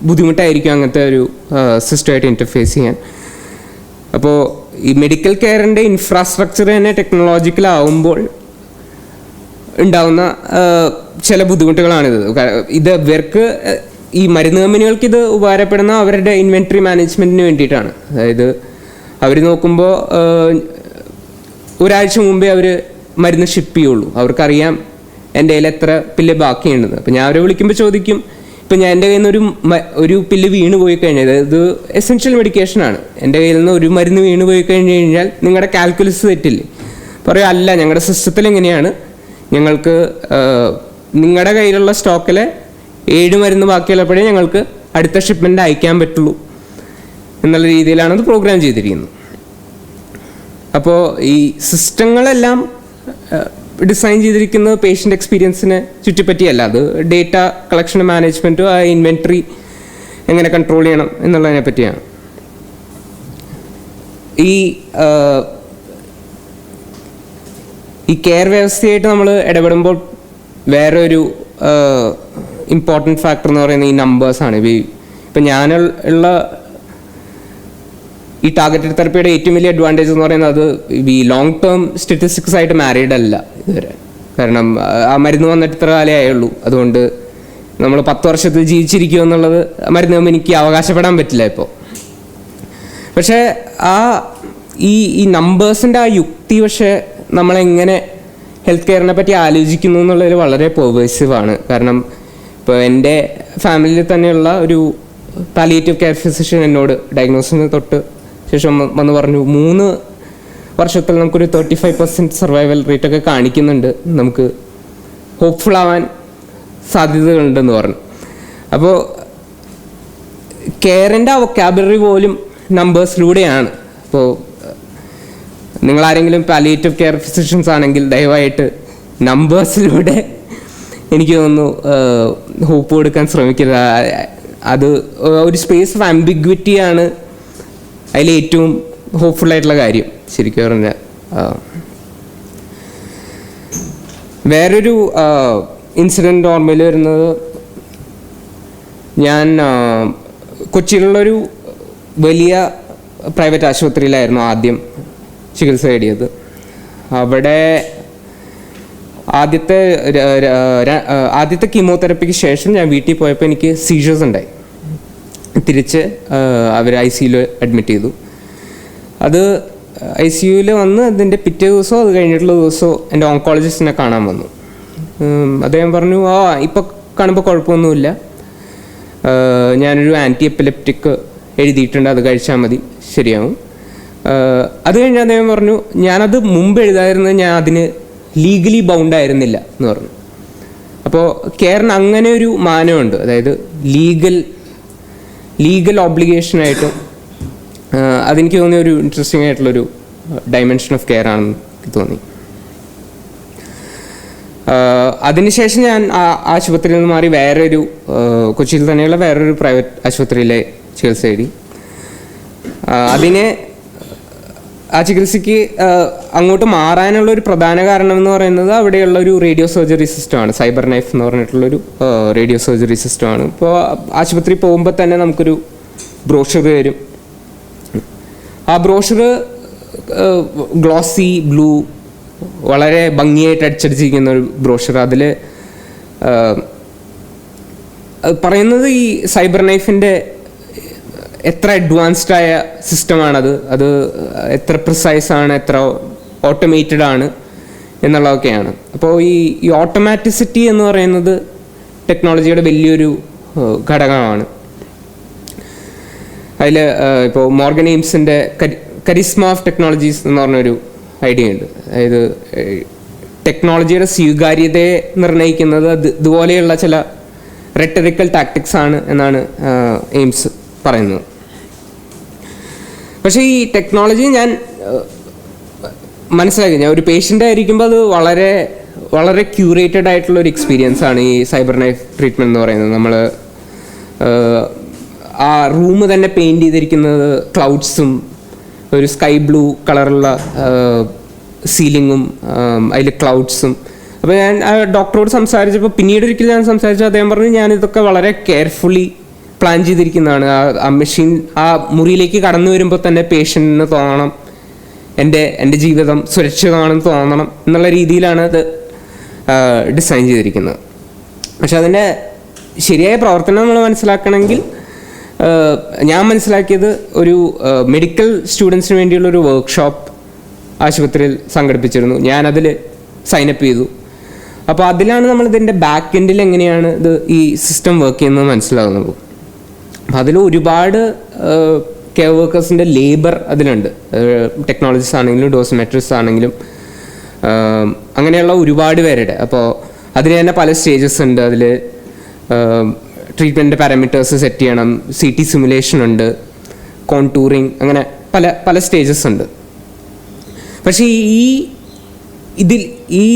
ബുദ്ധിമുട്ടായിരിക്കും അങ്ങനത്തെ ഒരു സിസ്റ്റമായിട്ട് ഇൻ്റർഫേസ് ചെയ്യാൻ. അപ്പോൾ ഈ മെഡിക്കൽ കെയറിൻ്റെ ഇൻഫ്രാസ്ട്രക്ചർ തന്നെ ടെക്നോളജിക്കലാവുമ്പോൾ ഉണ്ടാവുന്ന ചില ബുദ്ധിമുട്ടുകളാണിത്. ഇത് ഇവർക്ക് ഈ മരുന്ന് കമ്പനികൾക്ക് ഇത് ഉപകാരപ്പെടുന്ന അവരുടെ ഇൻവെൻട്രി മാനേജ്മെൻറ്റിന് വേണ്ടിയിട്ടാണ്. അതായത് അവർ നോക്കുമ്പോൾ ഒരാഴ്ച മുമ്പേ അവർ മരുന്ന് ഷിപ്പ് ചെയ്യുള്ളൂ. അവർക്കറിയാം എൻ്റെ കയ്യിൽ എത്ര പില്ല് ബാക്കിയുണ്ടെന്ന്. അപ്പോൾ ഞാൻ അവരെ വിളിക്കുമ്പോൾ ചോദിക്കും, ഇപ്പം ഞാൻ എൻ്റെ കയ്യിൽ നിന്ന് ഒരു പില്ല് വീണ് പോയി കഴിഞ്ഞാൽ, ഇത് എസെൻഷ്യൽ മെഡിക്കേഷനാണ്, എൻ്റെ കയ്യിൽ നിന്ന് ഒരു മരുന്ന് വീണ് പോയി കഴിഞ്ഞ് കഴിഞ്ഞാൽ നിങ്ങളുടെ കാൽക്കുലസ് തെറ്റില്ലേ? പറയും അല്ല, ഞങ്ങളുടെ സിസ്റ്റത്തിൽ എങ്ങനെയാണ്, ഞങ്ങൾക്ക് നിങ്ങളുടെ കയ്യിലുള്ള സ്റ്റോക്കിലെ 7 മരുന്ന് ബാക്കിയുള്ളപ്പോഴേ ഞങ്ങൾക്ക് അടുത്ത ഷിപ്മെൻ്റ് അയക്കാൻ പറ്റുള്ളൂ എന്നുള്ള രീതിയിലാണ് അത് പ്രോഗ്രാം ചെയ്തിരിക്കുന്നത്. അപ്പോൾ ഈ സിസ്റ്റങ്ങളെല്ലാം ഡിസൈൻ ചെയ്തിരിക്കുന്നത് പേഷ്യൻ്റ് എക്സ്പീരിയൻസിനെ ചുറ്റിപ്പറ്റിയല്ല. അത് ഡേറ്റ കളക്ഷൻ മാനേജ്മെൻറ്റും ആ ഇൻവെൻട്രി എങ്ങനെ കൺട്രോൾ ചെയ്യണം എന്നുള്ളതിനെ പറ്റിയാണ്. ഈ കെയർ വ്യവസ്ഥയായിട്ട് നമ്മൾ ഇടപെടുമ്പോൾ വേറെ ഒരു ഇമ്പോർട്ടൻറ്റ് ഫാക്ടർ എന്ന് പറയുന്നത് ഈ നമ്പേഴ്സാണ്. ഇപ്പം ഞാനുള്ള ഈ ടാർഗറ്റഡ് തെറപ്പിയുടെ ഏറ്റവും വലിയ അഡ്വാൻറ്റേജ് എന്ന് പറയുന്നത് അത് ഈ ലോങ് ടേം സ്റ്റാറ്റിസ്റ്റിക്സ് ആയിട്ട് മാരീഡ് അല്ല ഇതുവരെ. കാരണം ആ മരുന്ന് വന്നിട്ട് ഇത്ര കാലേ ആയുള്ളൂ. അതുകൊണ്ട് നമ്മൾ 10 വർഷത്തിൽ ജീവിച്ചിരിക്കുക എന്നുള്ളത് മരുന്ന് കമ്പനിക്ക് അവകാശപ്പെടാൻ പറ്റില്ല ഇപ്പോൾ. പക്ഷേ ഈ നമ്പേഴ്സിൻ്റെ ആ യുക്തി പക്ഷേ നമ്മളെങ്ങനെ ഹെൽത്ത് കെയറിനെ പറ്റി ആലോചിക്കുന്നു എന്നുള്ളതിൽ വളരെ പെർവേസീവാണ്. കാരണം ഇപ്പോൾ എൻ്റെ ഫാമിലിയിൽ തന്നെയുള്ള ഒരു പാലിയേറ്റീവ് കെയർ ഫിസിഷ്യൻ എന്നോട് ഡയഗ്നോസിന് തൊട്ട് ശേഷം വന്ന് പറഞ്ഞു, 3 വർഷത്തിൽ നമുക്കൊരു 35% സർവൈവൽ റേറ്റൊക്കെ കാണിക്കുന്നുണ്ട്, നമുക്ക് ഹോപ്പ്ഫുൾ ആവാൻ സാധ്യതകളുണ്ടെന്ന് പറഞ്ഞു. അപ്പോൾ കെയറിൻ്റെ ആ വൊക്കാബുലറി പോലും നമ്പേഴ്സിലൂടെയാണ്. അപ്പോൾ നിങ്ങളാരെങ്കിലും പാലിയേറ്റീവ് കെയർ ഫിസിഷ്യൻസ് ആണെങ്കിൽ ദയവായിട്ട് നമ്പേഴ്സിലൂടെ എനിക്ക് തോന്നുന്നു ഹോപ്പ് കൊടുക്കാൻ ശ്രമിക്കരുത്. അത് ഒരു സ്പേസ് ഓഫ് ആംബിഗ്വിറ്റിയാണ് അതിൽ ഏറ്റവും ഹോപ്പ്ഫുള്ളായിട്ടുള്ള കാര്യം ശരിക്കും പറഞ്ഞാൽ. വേറൊരു ഇൻസിഡൻറ്റ് ഓർമ്മയിൽ വരുന്നത്, ഞാൻ കൊച്ചിയിലുള്ളൊരു വലിയ പ്രൈവറ്റ് ആശുപത്രിയിലായിരുന്നു ആദ്യം ചികിത്സ തേടിയത്. അവിടെ ആദ്യത്തെ കീമോതെറപ്പിക്ക് ശേഷം ഞാൻ വീട്ടിൽ പോയപ്പോൾ എനിക്ക് സീഷേഴ്സ് ഉണ്ടായി. തിരിച്ച് അവർ ICUയിൽ അഡ്മിറ്റ് ചെയ്തു. അത് ICUയിൽ വന്ന് അതിൻ്റെ പിറ്റേ ദിവസമോ അത് കഴിഞ്ഞിട്ടുള്ള ദിവസമോ എൻ്റെ ഓങ്കോളജിസ്റ്റിനെ കാണാൻ വന്നു. അദ്ദേഹം പറഞ്ഞു, ഇപ്പോൾ കാണുമ്പോൾ കുഴപ്പമൊന്നുമില്ല, ഞാനൊരു ആൻറ്റി എപ്പിലെപ്റ്റിക് എഴുതിയിട്ടുണ്ട്, അത് കഴിച്ചാൽ മതി, ശരിയാവും. അത് കഴിഞ്ഞ് അദ്ദേഹം പറഞ്ഞു, ഞാനത് മുമ്പ് എഴുതായിരുന്നത് ഞാൻ അതിന് ലീഗലി ബൗണ്ട് ആയിരുന്നില്ല എന്ന് പറഞ്ഞു. അപ്പോൾ കെയറിന് അങ്ങനെ ഒരു മാനമുണ്ട്, അതായത് ലീഗൽ ഓബ്ലിഗേഷനായിട്ടും. അതെനിക്ക് തോന്നിയ ഒരു ഇൻട്രസ്റ്റിംഗ് ആയിട്ടുള്ളൊരു ഡയമെൻഷൻ ഓഫ് കെയർ ആണെന്ന് എനിക്ക് തോന്നി. അതിനുശേഷം ഞാൻ ആ ആശുപത്രിയിൽ നിന്ന് മാറി വേറൊരു കൊച്ചിയിൽ തന്നെയുള്ള വേറൊരു പ്രൈവറ്റ് ആശുപത്രിയിലെ ചികിത്സ തേടി. ആ ചികിത്സയ്ക്ക് അങ്ങോട്ട് മാറാനുള്ള ഒരു പ്രധാന കാരണം എന്ന് പറയുന്നത് അവിടെയുള്ള ഒരു റേഡിയോ സർജറി സിസ്റ്റമാണ്. സൈബർ നൈഫ് എന്ന് പറഞ്ഞിട്ടുള്ളൊരു റേഡിയോ സർജറി സിസ്റ്റമാണ്. ഇപ്പോൾ ആശുപത്രി പോകുമ്പോൾ തന്നെ നമുക്കൊരു ബ്രോഷർ വരും. ആ ബ്രോഷർ ഗ്ലോസി ബ്ലൂ, വളരെ ഭംഗിയായിട്ട് അടിച്ചടിച്ചിരിക്കുന്ന ഒരു ബ്രോഷർ. അതിൽ പറയുന്നത് ഈ സൈബർ നൈഫിൻ്റെ എത്ര അഡ്വാൻസ്ഡ് ആയ സിസ്റ്റമാണത്, അത് എത്ര പ്രിസൈസാണ്, എത്ര ഓട്ടോമേറ്റഡ് ആണ് എന്നുള്ളതൊക്കെയാണ്. അപ്പോൾ ഈ ഓട്ടോമാറ്റിസിറ്റി എന്ന് പറയുന്നത് ടെക്നോളജിയുടെ വലിയൊരു ഘടകമാണ്. അതിൽ ഇപ്പോൾ മോർഗൻ എയിംസിൻ്റെ കരിസ്മ ഓഫ് ടെക്നോളജീസ് എന്ന് പറഞ്ഞൊരു ഐഡിയ ഉണ്ട്. അതായത് ടെക്നോളജിയുടെ സ്വീകാര്യതയെ നിർണ്ണയിക്കുന്നത് ഇതുപോലെയുള്ള ചില റെട്ടറിക്കൽ ടാക്ടിക്സ് ആണ് എന്നാണ് എയിംസ് പറയുന്നത്. പക്ഷേ ഈ ടെക്നോളജി ഞാൻ മനസ്സിലാക്കി, ഞാൻ ഒരു പേഷ്യൻ്റ് ആയിരിക്കുമ്പോൾ അത് വളരെ വളരെ ക്യൂറേറ്റഡ് ആയിട്ടുള്ള ഒരു എക്സ്പീരിയൻസ് ആണ് ഈ സൈബർ നൈഫ് ട്രീറ്റ്മെൻറ്റ് എന്ന് പറയുന്നത്. നമ്മൾ ആ റൂം തന്നെ പെയിൻറ് ചെയ്തിരിക്കുന്നത് ക്ലൗഡ്സും ഒരു സ്കൈ ബ്ലൂ കളറുള്ള സീലിങ്ങും അതിൽ ക്ലൗഡ്സും. അപ്പോൾ ഞാൻ ആ ഡോക്ടറോട് സംസാരിച്ചപ്പോൾ പിന്നീട് ഒരിക്കലും ഞാൻ സംസാരിച്ചു, അദ്ദേഹം പറഞ്ഞു ഞാനിതൊക്കെ വളരെ കെയർഫുള്ളി പ്ലാൻ ചെയ്തിരിക്കുന്നതാണ്. ആ മെഷീൻ ആ മുറിയിലേക്ക് കടന്നു വരുമ്പോൾ തന്നെ പേഷ്യൻറ്റിന് തോന്നണം എൻ്റെ ജീവിതം സുരക്ഷിതമാണെന്ന് തോന്നണം എന്നുള്ള രീതിയിലാണ് അത് ഡിസൈൻ ചെയ്തിരിക്കുന്നത്. പക്ഷെ അതിൻ്റെ ശരിയായ പ്രവർത്തനം നമ്മൾ മനസ്സിലാക്കണമെങ്കിൽ ഞാൻ മനസ്സിലാക്കിയത് ഒരു മെഡിക്കൽ സ്റ്റുഡൻസിന് വേണ്ടിയുള്ളൊരു വർക്ക്ഷോപ്പ് ആശുപത്രിയിൽ സംഘടിപ്പിച്ചിരുന്നു. ഞാനതിൽ സൈനപ്പ് ചെയ്തു. അപ്പോൾ അതിലാണ് നമ്മളിതിൻ്റെ ബാക്ക് എൻഡിൽ എങ്ങനെയാണ് ഈ സിസ്റ്റം വർക്ക് ചെയ്യുന്നത് മനസ്സിലാകുന്നത്. അപ്പം അതിൽ ഒരുപാട് കെയർ വർക്കേഴ്സിൻ്റെ ലേബർ അതിലുണ്ട്. ടെക്നോളജിസ്റ്റ് ആണെങ്കിലും ഡോസിമെട്രിസ്റ്റ് ആണെങ്കിലും അങ്ങനെയുള്ള ഒരുപാട് പേരുടെ. അപ്പോൾ അതിന് തന്നെ പല സ്റ്റേജസ് ഉണ്ട്. അതിൽ ട്രീറ്റ്മെൻറ്റ് പാരാമീറ്റേഴ്സ് സെറ്റ് ചെയ്യണം, CT സിമുലേഷൻ ഉണ്ട്, കോൺടൂറിങ്, അങ്ങനെ പല പല സ്റ്റേജസ് ഉണ്ട്. പക്ഷേ ഈ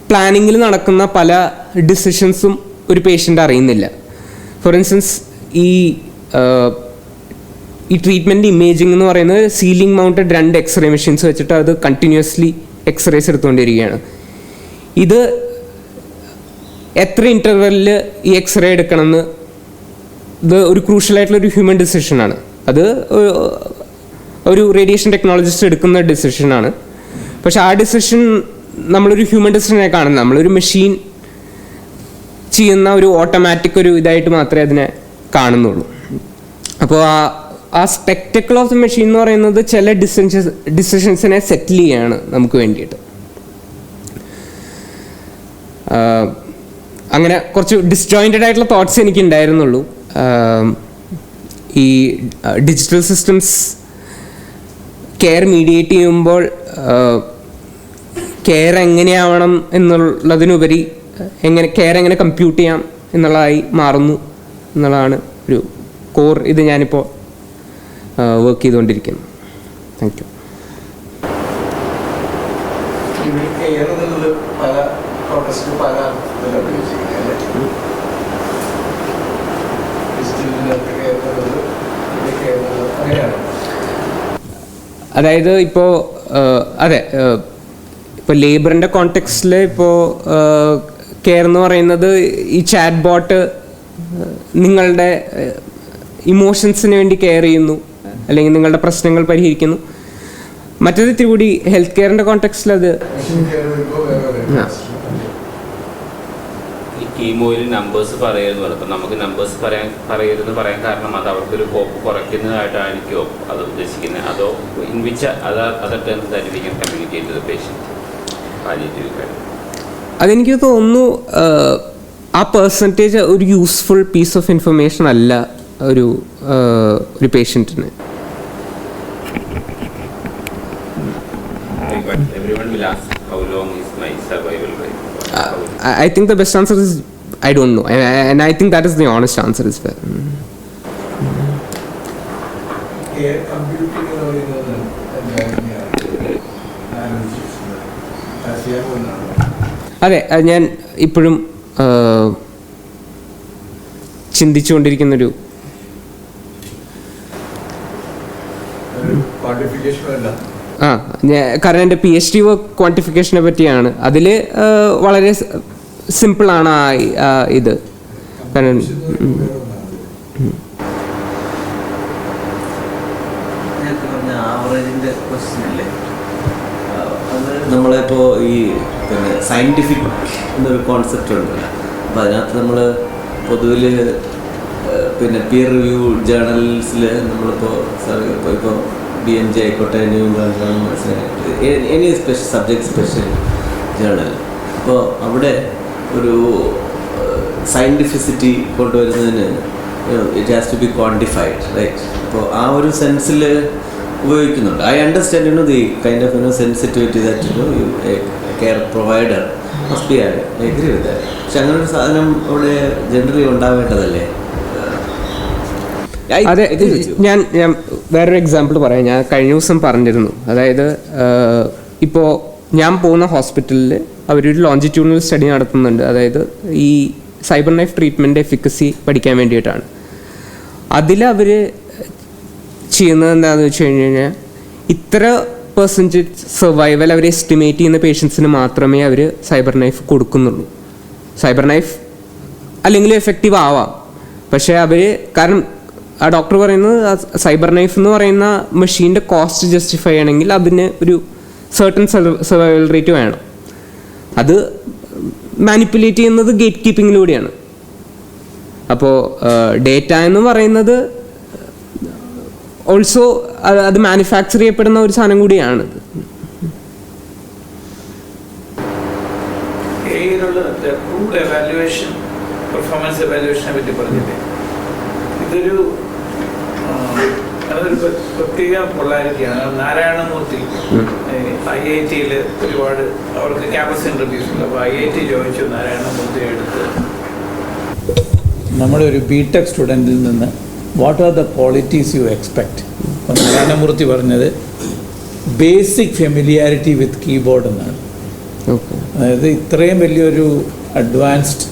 പ്ലാനിങ്ങിൽ നടക്കുന്ന പല ഡിസിഷൻസും ഒരു പേഷ്യൻ്റ് അറിയുന്നില്ല. ഫോർ ഇൻസ്റ്റൻസ് ഈ ട്രീറ്റ്മെൻറ്റ് ഇമേജിംഗ് എന്ന് പറയുന്നത് സീലിംഗ് മൗണ്ടഡ് 2 എക്സ്റേ മെഷീൻസ് വെച്ചിട്ട് അത് കണ്ടിന്യൂസ്ലി എക്സ്റേസ് എടുത്തുകൊണ്ടിരിക്കുകയാണ്. ഇത് എത്ര ഇൻ്റർവെല്ലിൽ ഈ എക്സ്റേ എടുക്കണമെന്ന് ഇത് ഒരു ക്രൂഷ്യലായിട്ടുള്ളൊരു ഹ്യൂമൻ ഡിസിഷനാണ്. അത് ഒരു റേഡിയേഷൻ ടെക്നോളജിസ്റ്റ് എടുക്കുന്ന ഡിസിഷനാണ്. പക്ഷെ ആ ഡിസിഷൻ നമ്മളൊരു ഹ്യൂമൻ ഡിസിഷനെ കാണുന്നത്, നമ്മളൊരു മെഷീൻ ചെയ്യുന്ന ഒരു ഓട്ടോമാറ്റിക് ഒരു ഇതായിട്ട് മാത്രമേ അതിനെ കാണുന്നുള്ളൂ. അപ്പോൾ ആ സ്പെക്ടക്കിൾ ഓഫ് ദ മെഷീൻ എന്ന് പറയുന്നത് ചില ഡിസിഷൻസിനെ സെറ്റിൽ ചെയ്യാണ് നമുക്ക് വേണ്ടിയിട്ട്. അങ്ങനെ കുറച്ച് ഡിസ്ജോയിൻറ്റഡ് ആയിട്ടുള്ള തോട്ട്സ് എനിക്ക് ഉണ്ടായിരുന്നുള്ളൂ. ഈ ഡിജിറ്റൽ സിസ്റ്റംസ് കെയർ മീഡിയേറ്റ് ചെയ്യുമ്പോൾ കെയർ എങ്ങനെയാവണം എന്നുള്ളതിനുപരി കെയർ എങ്ങനെ കമ്പ്യൂട്ട് ചെയ്യാം എന്നുള്ളതായി മാറുന്നു എന്നുള്ളതാണ് ഒരു കോർ. ഇത് ഞാനിപ്പോൾ വർക്ക് ചെയ്തുകൊണ്ടിരിക്കുന്നു. Thank you. അതായത് ഇപ്പോൾ അതെ, ഇപ്പോൾ ലേബറിൻ്റെ കോണ്ടെക്സ്റ്റിൽ ഇപ്പോൾ കെയർ എന്ന് പറയുന്നത് ഈ ചാറ്റ് ബോട്ട് നിങ്ങളുടെ ഇമോഷൻസിന് വേണ്ടി കെയർ ചെയ്യുന്നു, അല്ലെങ്കിൽ നിങ്ങളുടെ പ്രശ്നങ്ങൾ പരിഹരിക്കുന്നു. മറ്റേത് ഇത്തിരി കൂടി ഹെൽത്ത് കെയറിൻ്റെ കോണ്ടെക്സ്റ്റിൽ അത് ഈ കീമോയിൽ നമ്പേഴ്സ് പറയുന്നു. അപ്പം നമുക്ക് നമ്പേഴ്സ് പറയരുതെന്ന് പറയാൻ കാരണം അത് അവർക്കൊരു ഹോപ്പ് കുറയ്ക്കുന്നതായിട്ടായിരിക്കുമോ അത് ഉദ്ദേശിക്കുന്നത്, അതോ in which other terms that we can communicate to the patient palliative care? അതെനിക്ക് തോന്നുന്നു ആ പെർസെൻറ്റേജ് ഒരു യൂസ്ഫുൾ പീസ് ഓഫ് ഇൻഫർമേഷൻ അല്ല ഒരു പേഷ്യൻറ്റിന്. Everyone will ask how long is my survival rate? I think the best answer is I don't know, and I think that is the honest answer as well. അതെ, ഞാൻ ഇപ്പോഴും ചിന്തിച്ചുകൊണ്ടിരിക്കുന്നൊരു കാരണം എൻ്റെ PhD work ക്വാണ്ടിഫിക്കേഷനെ പറ്റിയാണ്. അതിൽ വളരെ സിമ്പിളാണ് ഇത്. കാരണം നമ്മളിപ്പോൾ ഈ പിന്നെ സയൻറ്റിഫിക് എന്നൊരു കോൺസെപ്റ്റ് ഉണ്ടല്ലോ, അപ്പോൾ അതിനകത്ത് നമ്മൾ പൊതുവിൽ പിന്നെ പിയർ റിവ്യൂ ജേർണൽസിൽ നമ്മളിപ്പോൾ ഇപ്പോൾ BMJ ആയിക്കോട്ടെ, new any subject special journal, അപ്പോൾ അവിടെ ഒരു സയൻറ്റിഫിസിറ്റി കൊണ്ടുവരുന്നതിന് it has to be quantified, right? അപ്പോൾ ആ ഒരു സെൻസിൽ ഉപയോഗിക്കുന്നുണ്ട്. I understand the kind of sensitivity that care provider must be. I agree with that. പക്ഷെ അങ്ങനെ ഒരു സാധനം അവിടെ ജനറലി ഉണ്ടാവേണ്ടതല്ലേ? അതെ, ഞാൻ വേറൊരു എക്സാമ്പിൾ പറയാം. ഞാൻ കഴിഞ്ഞ ദിവസം പറഞ്ഞിരുന്നു, അതായത് ഇപ്പോൾ ഞാൻ പോകുന്ന ഹോസ്പിറ്റലിൽ അവരൊരു ലോഞ്ചിറ്റ്യൂണൽ സ്റ്റഡി നടത്തുന്നുണ്ട്. അതായത് ഈ സൈബർ നൈഫ് ട്രീറ്റ്മെൻറ്റ് എഫിക്കസി പഠിക്കാൻ വേണ്ടിയിട്ടാണ്. അതിലവർ ചെയ്യുന്നത് എന്താണെന്ന് വെച്ച് കഴിഞ്ഞ് കഴിഞ്ഞാൽ ഇത്ര പെർസെൻറ്റേജ് സർവൈവൽ അവർ എസ്റ്റിമേറ്റ് ചെയ്യുന്ന പേഷ്യൻസിന് മാത്രമേ അവർ സൈബർ നൈഫ് കൊടുക്കുന്നുള്ളൂ. സൈബർ നൈഫ് അല്ലെങ്കിലും എഫക്റ്റീവ് ആവാം, പക്ഷേ അവർ കാരണം ആ ഡോക്ടർ പറയുന്നത് സൈബർ നൈഫ് എന്ന് പറയുന്ന മെഷീൻ്റെ കോസ്റ്റ് ജസ്റ്റിഫൈ ചെയ്യണമെങ്കിൽ അതിന് ഒരു സർട്ടൺ സർവൈവൽ റേറ്റ് വേണം. അത് മാനിപ്പുലേറ്റ് ചെയ്യുന്നത് ഗേറ്റ് കീപ്പിങ്ങിലൂടെയാണ്. അപ്പോൾ ഡേറ്റ എന്ന് പറയുന്നത് ഓൾസോ അത് മാനുഫാക്ചർ ചെയ്യപ്പെടുന്ന ഒരു സാധനം കൂടിയാണ്. പെർഫോമൻസ് എവാലുവേഷനെ പറ്റി പറഞ്ഞില്ലേ, ഇതൊരു അതൊരു പ്രത്യേക പൊള്ളാരിറ്റിയാണ്. നാരായണമൂർത്തി IIT-യിൽ ഒരുപാട് അവർക്ക് ക്യാമ്പസ് ഇൻ്റർവ്യൂസ് ഉണ്ട്. അപ്പോൾ IIT ചോദിച്ചു നാരായണമൂർത്തിയെ എടുത്ത് നമ്മുടെ ഒരു BTech സ്റ്റുഡൻറ്റിൽ നിന്ന് what are the qualities you expect. അപ്പോൾ നാരായണമൂർത്തി പറഞ്ഞത് ബേസിക് ഫെമിലിയാരിറ്റി വിത്ത് കീബോർഡ് എന്നാണ്. അതായത് ഇത്രയും വലിയൊരു അഡ്വാൻസ്ഡ്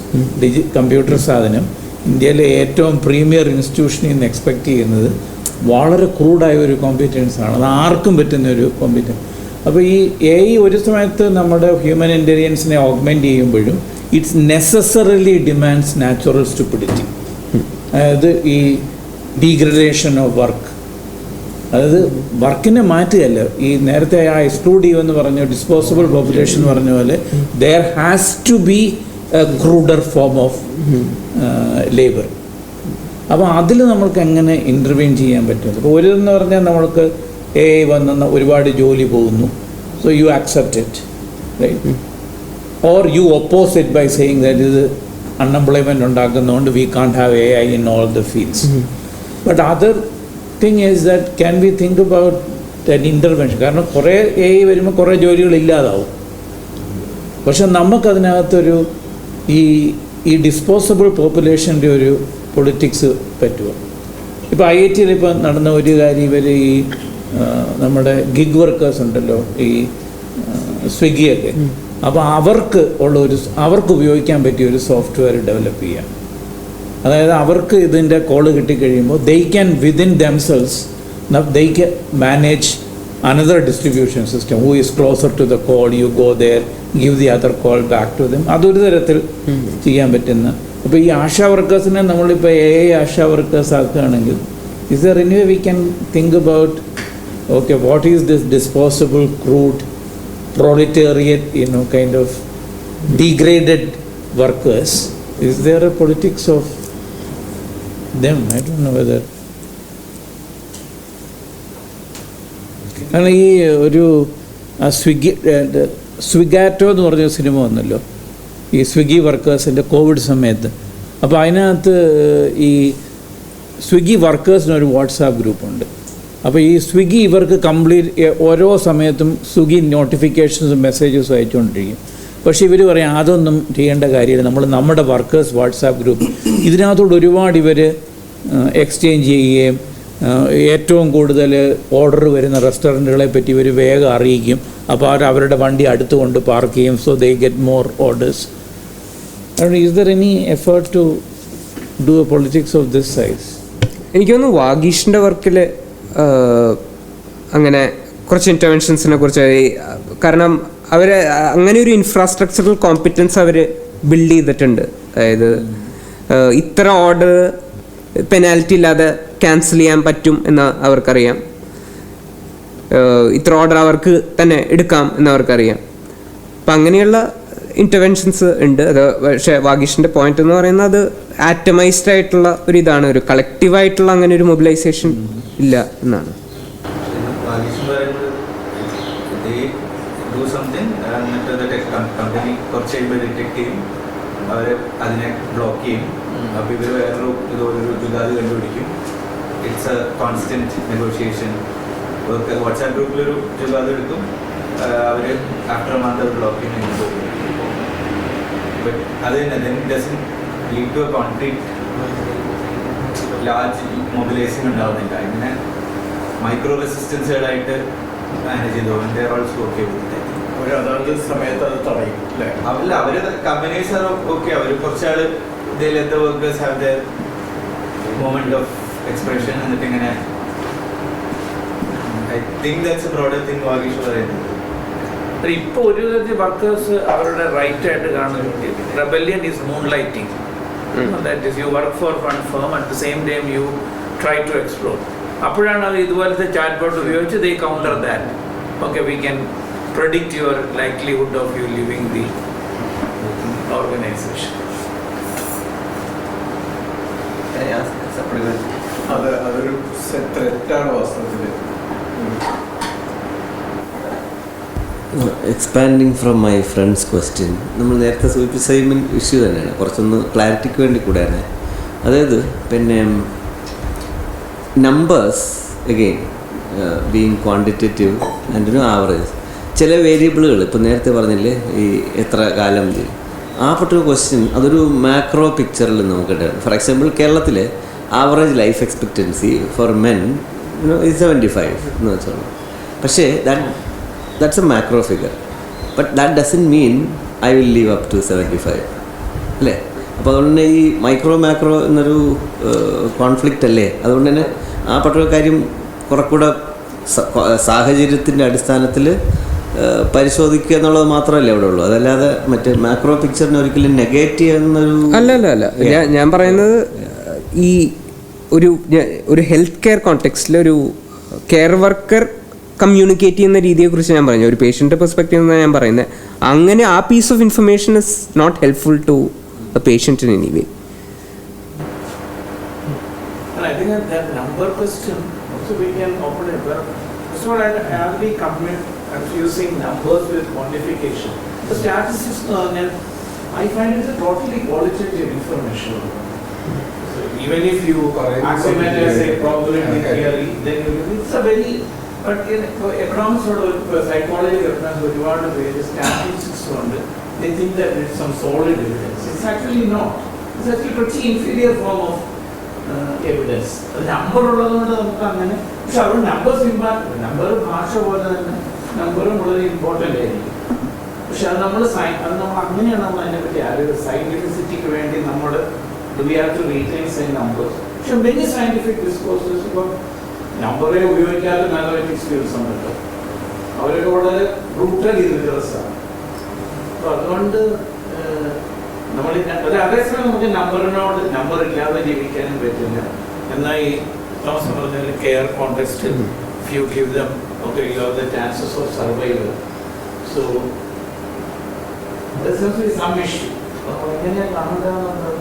കമ്പ്യൂട്ടർ സാധനം ഇന്ത്യയിലെ ഏറ്റവും പ്രീമിയർ ഇൻസ്റ്റിറ്റ്യൂഷനിൽ നിന്ന് എക്സ്പെക്റ്റ് ചെയ്യുന്നത് വളരെ ക്രൂഡായ ഒരു കോമ്പറ്റൻസ് ആണ്. അത് ആർക്കും പറ്റുന്ന ഒരു കോമ്പറ്റൻസ്. അപ്പോൾ ഈ AI ഒരു സമയത്ത് നമ്മുടെ ഹ്യൂമൻ ഇൻ്റലിജൻസിനെ ഓഗ്മെൻറ്റ് ചെയ്യുമ്പോഴും it's necessarily demands natural stupidity. അതായത് ഈ ഡീഗ്രഡേഷൻ ഓഫ് വർക്ക്, അതായത് വർക്കിനെ മാറ്റുകയല്ല. ഈ നേരത്തെ ആ എക്സ്ക്ലൂഡ് ചെയ്യുമെന്ന് പറഞ്ഞ ഡിസ്പോസിബിൾ പോപ്പുലേഷൻ പറഞ്ഞ പോലെ there has to be a cruder form of labour. അപ്പോൾ അതിൽ നമ്മൾക്ക് എങ്ങനെ ഇൻ്റർവീൻ ചെയ്യാൻ പറ്റും? അപ്പോൾ ഒരു എന്ന് പറഞ്ഞാൽ നമ്മൾക്ക് AI വന്ന ഒരുപാട് ജോലി പോകുന്നു, so you accept it, right? Or you oppose it by saying that ഇത് അൺഎംപ്ലോയ്മെൻറ്റ് ഉണ്ടാക്കുന്നതുകൊണ്ട് we can't have AI in all the fields. But other thing is that can we think about that intervention. കാരണം കുറേ AI വരുമ്പോൾ കുറേ ജോലികൾ ഇല്ലാതാവും. പക്ഷെ നമുക്കതിനകത്തൊരു ഈ ഡിസ്പോസിബിൾ പോപ്പുലേഷൻ്റെ ഒരു പൊളിറ്റിക്സ് പറ്റുമോ? ഇപ്പോൾ IIT-യിൽ ഇപ്പോൾ നടന്ന ഒരു കാര്യം, ഇവർ ഈ നമ്മുടെ ഗിഗ് വർക്കേഴ്സ് ഉണ്ടല്ലോ, ഈ സ്വിഗ്ഗിയൊക്കെ, അപ്പോൾ അവർക്ക് ഉപയോഗിക്കാൻ പറ്റിയ ഒരു സോഫ്റ്റ്വെയർ ഡെവലപ്പ് ചെയ്യാം. അതായത് അവർക്ക് ഇതിൻ്റെ കോള് കിട്ടിക്കഴിയുമ്പോൾ they can within themselves they can manage another distribution system who is closer to the call, you go there, give the other call back to them. അതൊരു തരത്തിൽ ചെയ്യാൻ പറ്റുന്ന അപ്പോൾ ഈ ആശാ വർക്കേഴ്സിനെ നമ്മളിപ്പോൾ ആശാ വർക്കേഴ്സ് ആക്കുകയാണെങ്കിൽ is there any way we can think about, okay, what is this disposable crude proletariat, kind of degraded workers? Is there a politics of them? I don't know whether. കാരണം ഈ ഒരു സ്വിഗാറ്റോ എന്ന് പറഞ്ഞ സിനിമ വന്നല്ലോ, ഈ Swiggy വർക്കേഴ്സിൻ്റെ Covid സമയത്ത്. അപ്പോൾ അതിനകത്ത് ഈ സ്വിഗ്ഗി വർക്കേഴ്സിനൊരു വാട്സാപ്പ് ഗ്രൂപ്പുണ്ട്. അപ്പോൾ ഈ സ്വിഗ്ഗി ഇവർക്ക് ഓരോ സമയത്തും സ്വിഗ്ഗി നോട്ടിഫിക്കേഷൻസും മെസ്സേജസും അയച്ചുകൊണ്ടിരിക്കും. പക്ഷേ ഇവർ പറയാം അതൊന്നും ചെയ്യേണ്ട കാര്യമില്ല, നമ്മുടെ വർക്കേഴ്സ് വാട്സാപ്പ് ഗ്രൂപ്പ് ഇതിനകത്തോട് ഒരുപാട് ഇവർ എക്സ്ചേഞ്ച് ചെയ്യുകയും ഏറ്റവും കൂടുതൽ ഓർഡർ വരുന്ന റെസ്റ്റോറൻറ്റുകളെ പറ്റി ഇവർ വേഗം അറിയിക്കും. അപ്പോൾ അവരുടെ വണ്ടി അടുത്ത് കൊണ്ട് പാർക്ക് ചെയ്യും. So they get more orders. Is there any effort to do a politics of this size? എനിക്ക് തോന്നുന്നു വാഗീഷിൻ്റെ വർക്കിൽ അങ്ങനെ കുറച്ച് ഇൻ്റർവെൻഷൻസിനെ കുറിച്ച്, കാരണം അവർ അങ്ങനെ ഒരു ഇൻഫ്രാസ്ട്രക്ചറൽ കോമ്പിറ്റൻസ് അവർ ബിൽഡ് ചെയ്തിട്ടുണ്ട്. അതായത് ഇത്ര ഓർഡർ പെനാൽറ്റി ഇല്ലാതെ ക്യാൻസൽ ചെയ്യാൻ പറ്റും എന്ന് അവർക്കറിയാം, ഇത്ര ഓർഡർ അവർക്ക് തന്നെ എടുക്കാം എന്നവർക്കറിയാം. അപ്പം അങ്ങനെയുള്ള ഇൻ്റർവെൻഷൻസ് ഉണ്ട്. അത് പക്ഷേ വാഗീഷിൻ്റെ പോയിന്റ് എന്ന് പറയുന്നത് അത് ആറ്റമൈസ്ഡ് ആയിട്ടുള്ള ഒരു ഇതാണ്, ഒരു കളക്റ്റീവായിട്ടുള്ള അങ്ങനെ ഒരു മൊബിലൈസേഷൻ ഇല്ല എന്നാണ്. അവർ അതിനെ ബ്ലോക്ക് ചെയ്യും. അപ്പോൾ ഇവർ വേറൊരു ജുഗാദ് കണ്ടുപിടിക്കും. It's a constant negotiation. WhatsApp ഗ്രൂപ്പിലൊരു ജുഗാദ് എടുക്കും, അവർ ആഫ്റ്റർ മന്ത് അത് ബ്ലോക്ക് ചെയ്യുന്നു. ബട്ട് അത് തന്നെ then doesn't lead to a concrete large mobilising ഉണ്ടാവുന്നില്ല. ഇങ്ങനെ മൈക്രോ റെസിസ്റ്റൻസുകളായിട്ട് മാനേജ് ചെയ്തു. They are also okay with അതാത് സമയത്ത് അത് തടയും അല്ലേ? അവരില്ല, അവര് കമ്പനീസ് ആർ ഓക്കെ. അവർ കുറച്ചാൾ the workers have their moment of expression. എന്നിട്ട് ഇങ്ങനെ I think that's a broader thing Vagish പറയുന്നത്. ഇപ്പോൾ ഒരു തരത്തിൽ വർക്കേഴ്സ് അവരുടെ റൈറ്റ് ആയിട്ട് കാണുന്നുണ്ട്. റെബല്യൻ ഈസ് മൂൺ ലൈറ്റിംഗ്. That is you work for one firm at the same time you try to explore. അപ്പോഴാണ് അത് ഇതുപോലത്തെ ചാറ്റ് ബോട്ട് ഉപയോഗിച്ച് they counter that. Okay, we can predict your likelihood of you leaving the organization. അതൊരു തെറ്റാണ് വാസ്തവത്തിൽ. Expanding from my friends question, നമ്മൾ നേരത്തെ സൂചിപ്പിച്ച സെയിം ഇഷ്യൂ തന്നെയാണ്, കുറച്ചൊന്ന് ക്ലാരിറ്റിക്ക് വേണ്ടി കൂടെയാണ്. അതായത് പിന്നെ numbers again being quantitative and average, ചില വേരിയബിളുകൾ ഇപ്പോൾ നേരത്തെ പറഞ്ഞില്ലേ ഈ എത്ര കാലം ആ പറ്റൊരു ക്വസ്റ്റ്യൻ അതൊരു മാക്രോ പിക്ചറിൽ നമുക്കുണ്ടായിരുന്നു. ഫോർ എക്സാമ്പിൾ കേരളത്തിൽ average life expectancy for men 75 എന്ന് വെച്ചോളൂ. പക്ഷേ that's a macro figure. But that doesn't mean I will live up to 75 അല്ലേ? അപ്പോൾ അതുകൊണ്ട് തന്നെ ഈ മാക്രോ എന്നൊരു കോൺഫ്ലിക്റ്റ് അല്ലേ? അതുകൊണ്ട് തന്നെ ആ പറ്റൊരു കാര്യം കുറച്ചുകൂടെ സാഹചര്യത്തിൻ്റെ അടിസ്ഥാനത്തിൽ പരിശോധിക്കുക എന്നുള്ളത് മാത്രമല്ലേ അവിടെ ഉള്ളൂ. അതല്ലാതെ മറ്റേ മാക്രോ പിക്ചറിനെ ഒരിക്കലും നെഗേറ്റ് ചെയ്യുന്നൊരു അല്ല. ഞാൻ പറയുന്നത് ഈ ഒരു ഹെൽത്ത് കെയർ കോണ്ടെക്സ്റ്റിൽ ഒരു കെയർ വർക്കർ കമ്മ്യൂണിക്കേറ്റ് ചെയ്യുന്ന രീതിയെക്കുറിച്ച് ഞാൻ പറഞ്ഞു. ഒരു പേഷ്യൻ്റെ പെർസ്പെക്റ്റീവ് എന്നാണ് ഞാൻ പറയുന്നത്. അങ്ങനെ ആ piece of information is not helpful to a patient in any way. I think that number question also we can open it. That's what I be confusing numbers with quantification. The statistics, I find it a totally qualitative information. So even if you accumulate as a probability theory, then it's a very, but in economics or psychology, ഒരുപാട് പേര് statistics കൊണ്ട് they think that it's some solid evidence. It's actually not. It's actually a pretty inferior form of evidence. Number ഉള്ളതുകൊണ്ട് നമുക്ക് അങ്ങനെ, പക്ഷെ അവിടെ number ഭാഷ പോലെ തന്നെ നമ്പറും വളരെ ഇമ്പോർട്ടൻ്റ് ആയിരിക്കും. പക്ഷെ അത് നമ്മൾ അങ്ങനെയാണ് നമ്മൾ അതിനെപ്പറ്റി അറിയുന്നത്. സയൻറ്റിഫിസിറ്റിക്ക് വേണ്ടി നമ്മൾ we have to retain same numbers. പക്ഷെ മെനി സയൻറ്റിഫിക് ഡിസ്കോഴ്സസ് ഇപ്പോൾ നമ്പറെ ഉപയോഗിക്കാതെ മാത്തമാറ്റിക്സ് ഫീൽഡ്സ് ഉണ്ടല്ലോ, അവരൊക്കെ വളരെ റൂട്ടഡ് ഇൻട്രസ്റ്റ് ആണ്. അപ്പോൾ അതുകൊണ്ട് നമ്മൾ അതേസമയം നമുക്ക് നമ്പർ ഇല്ലാതെ ജീവിക്കാനും പറ്റില്ല. എന്നാൽ ഈ തോമസ് പറഞ്ഞ care context, if you give them, okay, you have the chances of survival. So there seems to be some issue. എങ്ങനെയാണ് കാണുന്നത്?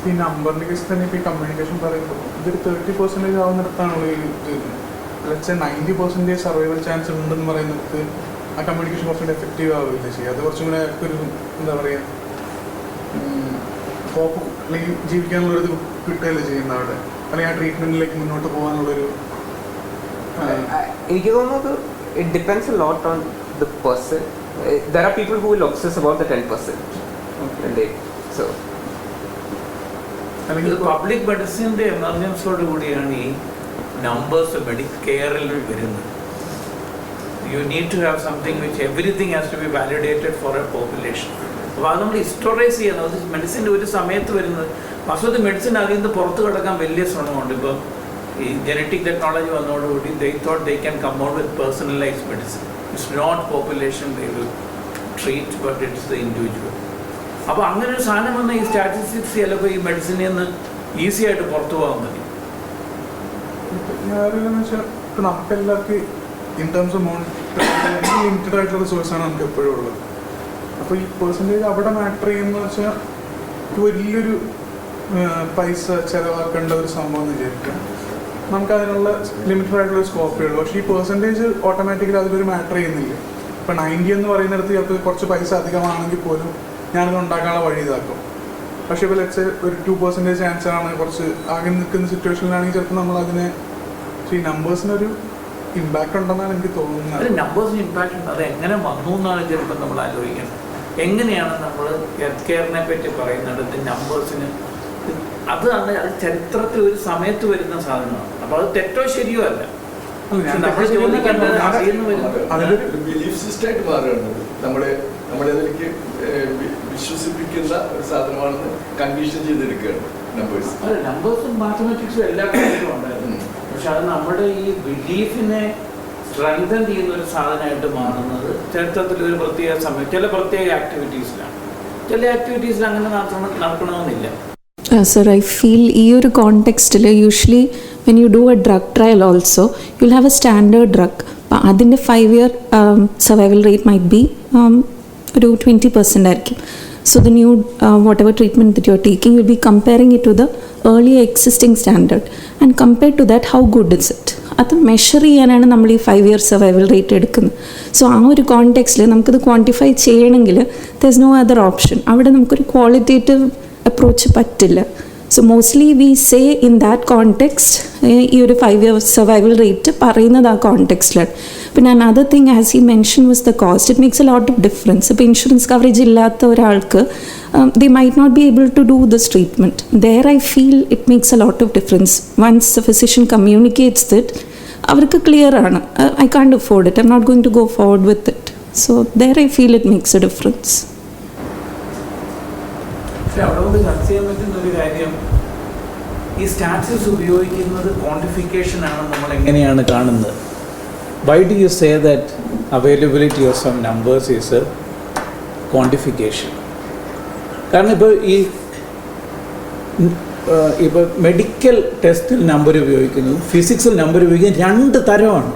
ഈ നമ്പറിന്റെ കേസ് തന്നെ ഇപ്പോൾ ഈ കമ്മ്യൂണിക്കേഷൻ പറയുമ്പോൾ ഇതൊരു 30% ആവുന്നിടത്താണല്ലോ ഈ ലെറ്റ്സ് 90% സർവൈവൽ ചാൻസ് ഉണ്ടെന്ന് പറയുന്നിടത്ത് ആ കമ്മ്യൂണിക്കേഷൻ കുറച്ചുകൂടി എഫക്റ്റീവ് ആവില്ല ചെയ്യുക. അത് കുറച്ചും കൂടെ ഒരു എന്താ പറയുക, ഹോപ്പ് അല്ലെങ്കിൽ ജീവിക്കാനുള്ളൊരു കിട്ടുകയല്ലേ ചെയ്യുന്ന അവിടെ, അല്ലെങ്കിൽ ആ ട്രീറ്റ്മെന്റിലേക്ക് മുന്നോട്ട് പോകാനുള്ളൊരു. എനിക്ക് തോന്നുന്നത് it depends a lot on the person. There are people who will obsess about the 10%. So അല്ലെങ്കിൽ പബ്ലിക് മെഡിസിൻ്റെ എമർജൻസിയോട് കൂടിയാണ് ഈ നമ്പേഴ്സ് കെയറിൽ വരുന്നത്. You need to have something which everything has to be validated for a population. അപ്പോൾ അത് നമ്മൾ ഹിസ്റ്റോറൈസ് ചെയ്യണം. അത് മെഡിസിൻ്റെ ഒരു സമയത്ത് വരുന്നത് വാസ്തവത്തിൽ മെഡിസിൻ അതിൽ നിന്ന് പുറത്ത് കിടക്കാൻ വലിയ ശ്രമമുണ്ട്. ഇപ്പം ഈ ജനറ്റിക് ടെക്നോളജി വന്നതോടുകൂടി they thought they can come out with personalised medicine. It's not population they will treat, but it's the individual. അപ്പോൾ അങ്ങനെ ഒരു സാധനം വന്ന ഈ സ്റ്റാറ്റിസ്റ്റിക്സ് ചിലപ്പോൾ ഈ മെഡിസിനിൽ നിന്ന് ഈസി ആയിട്ട് പുറത്തു പോകാൻ മതി. ഞാനെന്ന് വെച്ചാൽ ഇപ്പം നമുക്കെല്ലാവർക്കും ഇൻ ടേംസ് ഓഫ് ലിമിറ്റഡ് ആയിട്ടുള്ള റിസോഴ്സാണ് നമുക്ക് എപ്പോഴും ഉള്ളത്. അപ്പോൾ ഈ പെർസെൻറ്റേജ് അവിടെ മാറ്റർ ചെയ്യുന്നത് വെച്ചാൽ വലിയൊരു പൈസ ചിലവാക്കേണ്ട ഒരു സംഭവം എന്ന് വിചാരിക്കാം. നമുക്കതിനുള്ള ലിമിറ്റഡ് ആയിട്ടുള്ള സ്കോപ്പേ ഉള്ളൂ. പക്ഷേ ഈ പെർസെൻറ്റേജ് ഓട്ടോമാറ്റിക്കലി അതിലൊരു മാറ്റർ ചെയ്യുന്നില്ല. ഇപ്പം 90 എന്ന് പറയുന്നിടത്ത് ചിലപ്പോൾ കുറച്ച് പൈസ അധികമാണെങ്കിൽ പോലും ഞാനത് ഉണ്ടാക്കാനുള്ള വഴി ഇതാക്കും. പക്ഷേ ഇപ്പോൾ ലെറ്റ്സ് ഒരു 2% ചാൻസ് ആണ് കുറച്ച് ആകെ നിൽക്കുന്ന സിറ്റുവേഷനിലാണെങ്കിൽ ചിലപ്പോൾ നമ്മൾ അതിനെ ഈ നമ്പേഴ്സിനൊരു ഇമ്പാക്റ്റ് ഉണ്ടെന്നാണ് എനിക്ക് തോന്നുന്നത്. നമ്പേഴ്സിന് ഇമ്പാക്റ്റ് ഉണ്ട്. അത് എങ്ങനെ വന്നു എന്നാണ് ചിലപ്പോൾ നമ്മൾ ആലോചിക്കുന്നത്. എങ്ങനെയാണ് നമ്മൾ ഹെൽത്ത് കെയറിനെ പറ്റി പറയുന്നിടത്ത് നമ്പേഴ്സിന് അത് ചരിത്രത്തിൽ ഒരു സമയത്ത് വരുന്ന സാധനമാണ്. അപ്പോൾ അത് തെറ്റോ ശരിയോ അല്ല. നമ്മൾ ചോദിക്കേണ്ടത് അതൊരു ബിലീഫ് സിസ്റ്റം ആയിട്ട് മാറുകയാണ്. നമ്മളതിലേക്ക് വിശ്വസിപ്പിക്കുന്ന ഒരു സാധനമാണെന്ന് കണ്ടീഷൻ ചെയ്തെടുക്കുകയാണ് നമ്പേഴ്സ്. അല്ല, നമ്പേഴ്സും മാത്തമാറ്റിക്സും എല്ലാ കാര്യത്തിലും ഉണ്ടായിരുന്നു. പക്ഷെ അത് നമ്മുടെ ഈ ബിലീഫിനെ സ്ട്രെങ്തൻ ചെയ്യുന്ന ഒരു സാധനമായിട്ട് മാറുന്നത് ചരിത്രത്തിൽ ഒരു പ്രത്യേക സമയം ചില പ്രത്യേക ആക്ടിവിറ്റീസിലാണ്. ചില ആക്ടിവിറ്റീസിൽ അങ്ങനെ നടക്കണമെന്നില്ല. Sir, I feel ഈ ഒരു കോണ്ടെക്സ്റ്റിൽ usually when you do a drug trial also you will have a standard drug. അപ്പം അതിൻ്റെ 5 year survival rate might be ഒരു 20% ആയിരിക്കും. So the new whatever treatment that you're taking, you'll be comparing it to the earlier existing standard and compared to that how good is it. അത് measure ചെയ്യാനാണ് നമ്മൾ ഈ 5 year survival rate എടുക്കുന്നത്. So ആ ഒരു കോണ്ടെക്സ്റ്റിൽ നമുക്കത് ക്വാണ്ടിഫൈ ചെയ്യണമെങ്കിൽ there is no other option. അവിടെ നമുക്കൊരു ക്വാളിറ്റേറ്റീവ് അപ്രോച്ച് പറ്റില്ല. So mostly we say in that context ഈ ഒരു 5 year സർവൈവൽ റേറ്റ് പറയുന്നത് ആ കോണ്ടെക്സ്റ്റിലാണ്. പിന്നെ another thing as he mention was the cost. It makes a lot of difference. ഇപ്പോൾ insurance coverage ഇല്ലാത്ത ഒരാൾക്ക് they might not be able to do this treatment. There I feel it makes a lot of difference. Once the physician communicates that, avarku clear aanu, I can't afford it, I'm not going to go forward with it. So there I feel it makes a difference. പക്ഷെ അവിടെ ചർച്ച ചെയ്യാൻ പറ്റുന്ന ഒരു കാര്യം ഈ സ്റ്റാറ്റിസ് ഉപയോഗിക്കുന്നത് quantification ആണ്. നമ്മൾ എങ്ങനെയാണ് കാണുന്നത്? Why do you say that availability of some numbers is a quantification? കാരണം ഇപ്പോൾ മെഡിക്കൽ ടെസ്റ്റിൽ നമ്പർ ഉപയോഗിക്കുന്നു, ഫിസിക്സിൽ നമ്പർ ഉപയോഗിക്കുന്നത് 2 തരമാണ്.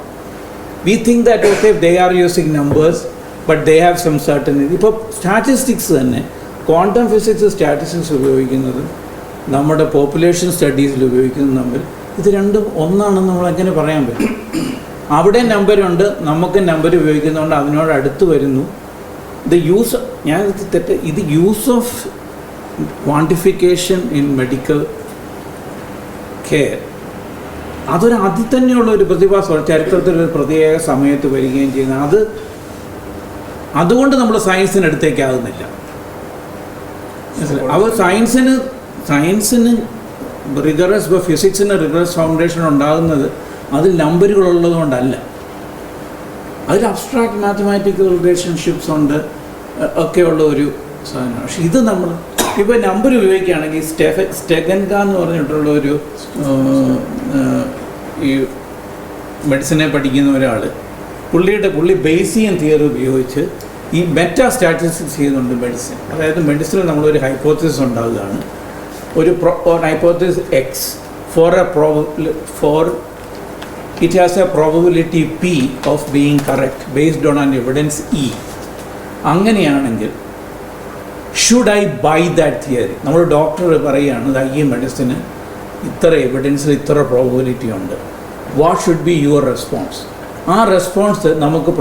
We think that okay they are using numbers but they have some certain. ഇപ്പോൾ സ്റ്റാറ്റിസ്റ്റിക്സ് തന്നെ ക്വാണ്ടം ഫിസിക്സ് സ്റ്റാറ്റിസ്റ്റിക്സ് ഉപയോഗിക്കുന്നതും നമ്മുടെ പോപ്പുലേഷൻ സ്റ്റഡീസിൽ ഉപയോഗിക്കുന്നതും തമ്മിൽ ഇത് രണ്ടും ഒന്നാണെന്ന് നമ്മൾ എങ്ങനെ പറയാൻ പറ്റും? അവിടെ നമ്പറുണ്ട്, നമുക്ക് നമ്പർ ഉപയോഗിക്കുന്നതുകൊണ്ട് അതിനോട് അടുത്ത് വരുന്നു. The use, ഞാൻ തെറ്റ്, ഇത് use of quantification in medical care അതൊരു അതിൽ തന്നെയുള്ള ഒരു പ്രതിഭാസമാണ്. ചരിത്രത്തിലൊരു പ്രത്യേക സമയത്ത് വരികയും ചെയ്യുന്നത് അതുകൊണ്ട് നമ്മൾ സയൻസിനടുത്തേക്കാകുന്നില്ല. അപ്പോൾ സയൻസിന് റിഗറസ്, ഇപ്പോൾ ഫിസിക്സിന് റിഗറസ് ഫൗണ്ടേഷൻ ഉണ്ടാകുന്നത് അതിൽ നമ്പറുകളുള്ളത് കൊണ്ടല്ല. അതിൽ അബ്സ്ട്രാക്ട് മാത്തമാറ്റിക്കൽ റിലേഷൻഷിപ്സ് ഉണ്ട് ഒക്കെയുള്ള ഒരു സാധനമാണ്. പക്ഷെ ഇത് നമ്മൾ ഇപ്പോൾ നമ്പർ ഉപയോഗിക്കുകയാണെങ്കിൽ സ്റ്റെഗൻക എന്ന് പറഞ്ഞിട്ടുള്ള ഒരു ഈ മെഡിസിനെ പഠിക്കുന്ന ഒരാൾ പുള്ളി ബേസിയൻ തിയറി ഉപയോഗിച്ച് ഈ മെറ്റാ സ്റ്റാറ്റിസ്റ്റിക്സ് ചെയ്യുന്നുണ്ട് മെഡിസിൻ. അതായത് മെഡിസിനിൽ നമ്മളൊരു ഹൈപ്പോത്തിസിസ് ഉണ്ടാവുകയാണ്, ഒരു hypothesis X for it has a probability P of being correct based on an evidence E. അങ്ങനെയാണെങ്കിൽ should I buy that theory? നമ്മൾ ഡോക്ടർ പറയുകയാണ് ഈ മെഡിസിന് ഇത്ര എവിഡൻസിൽ ഇത്ര പ്രോബബിലിറ്റി ഉണ്ട്, what should be your response? ആ റെസ്പോൺസ് നമുക്ക്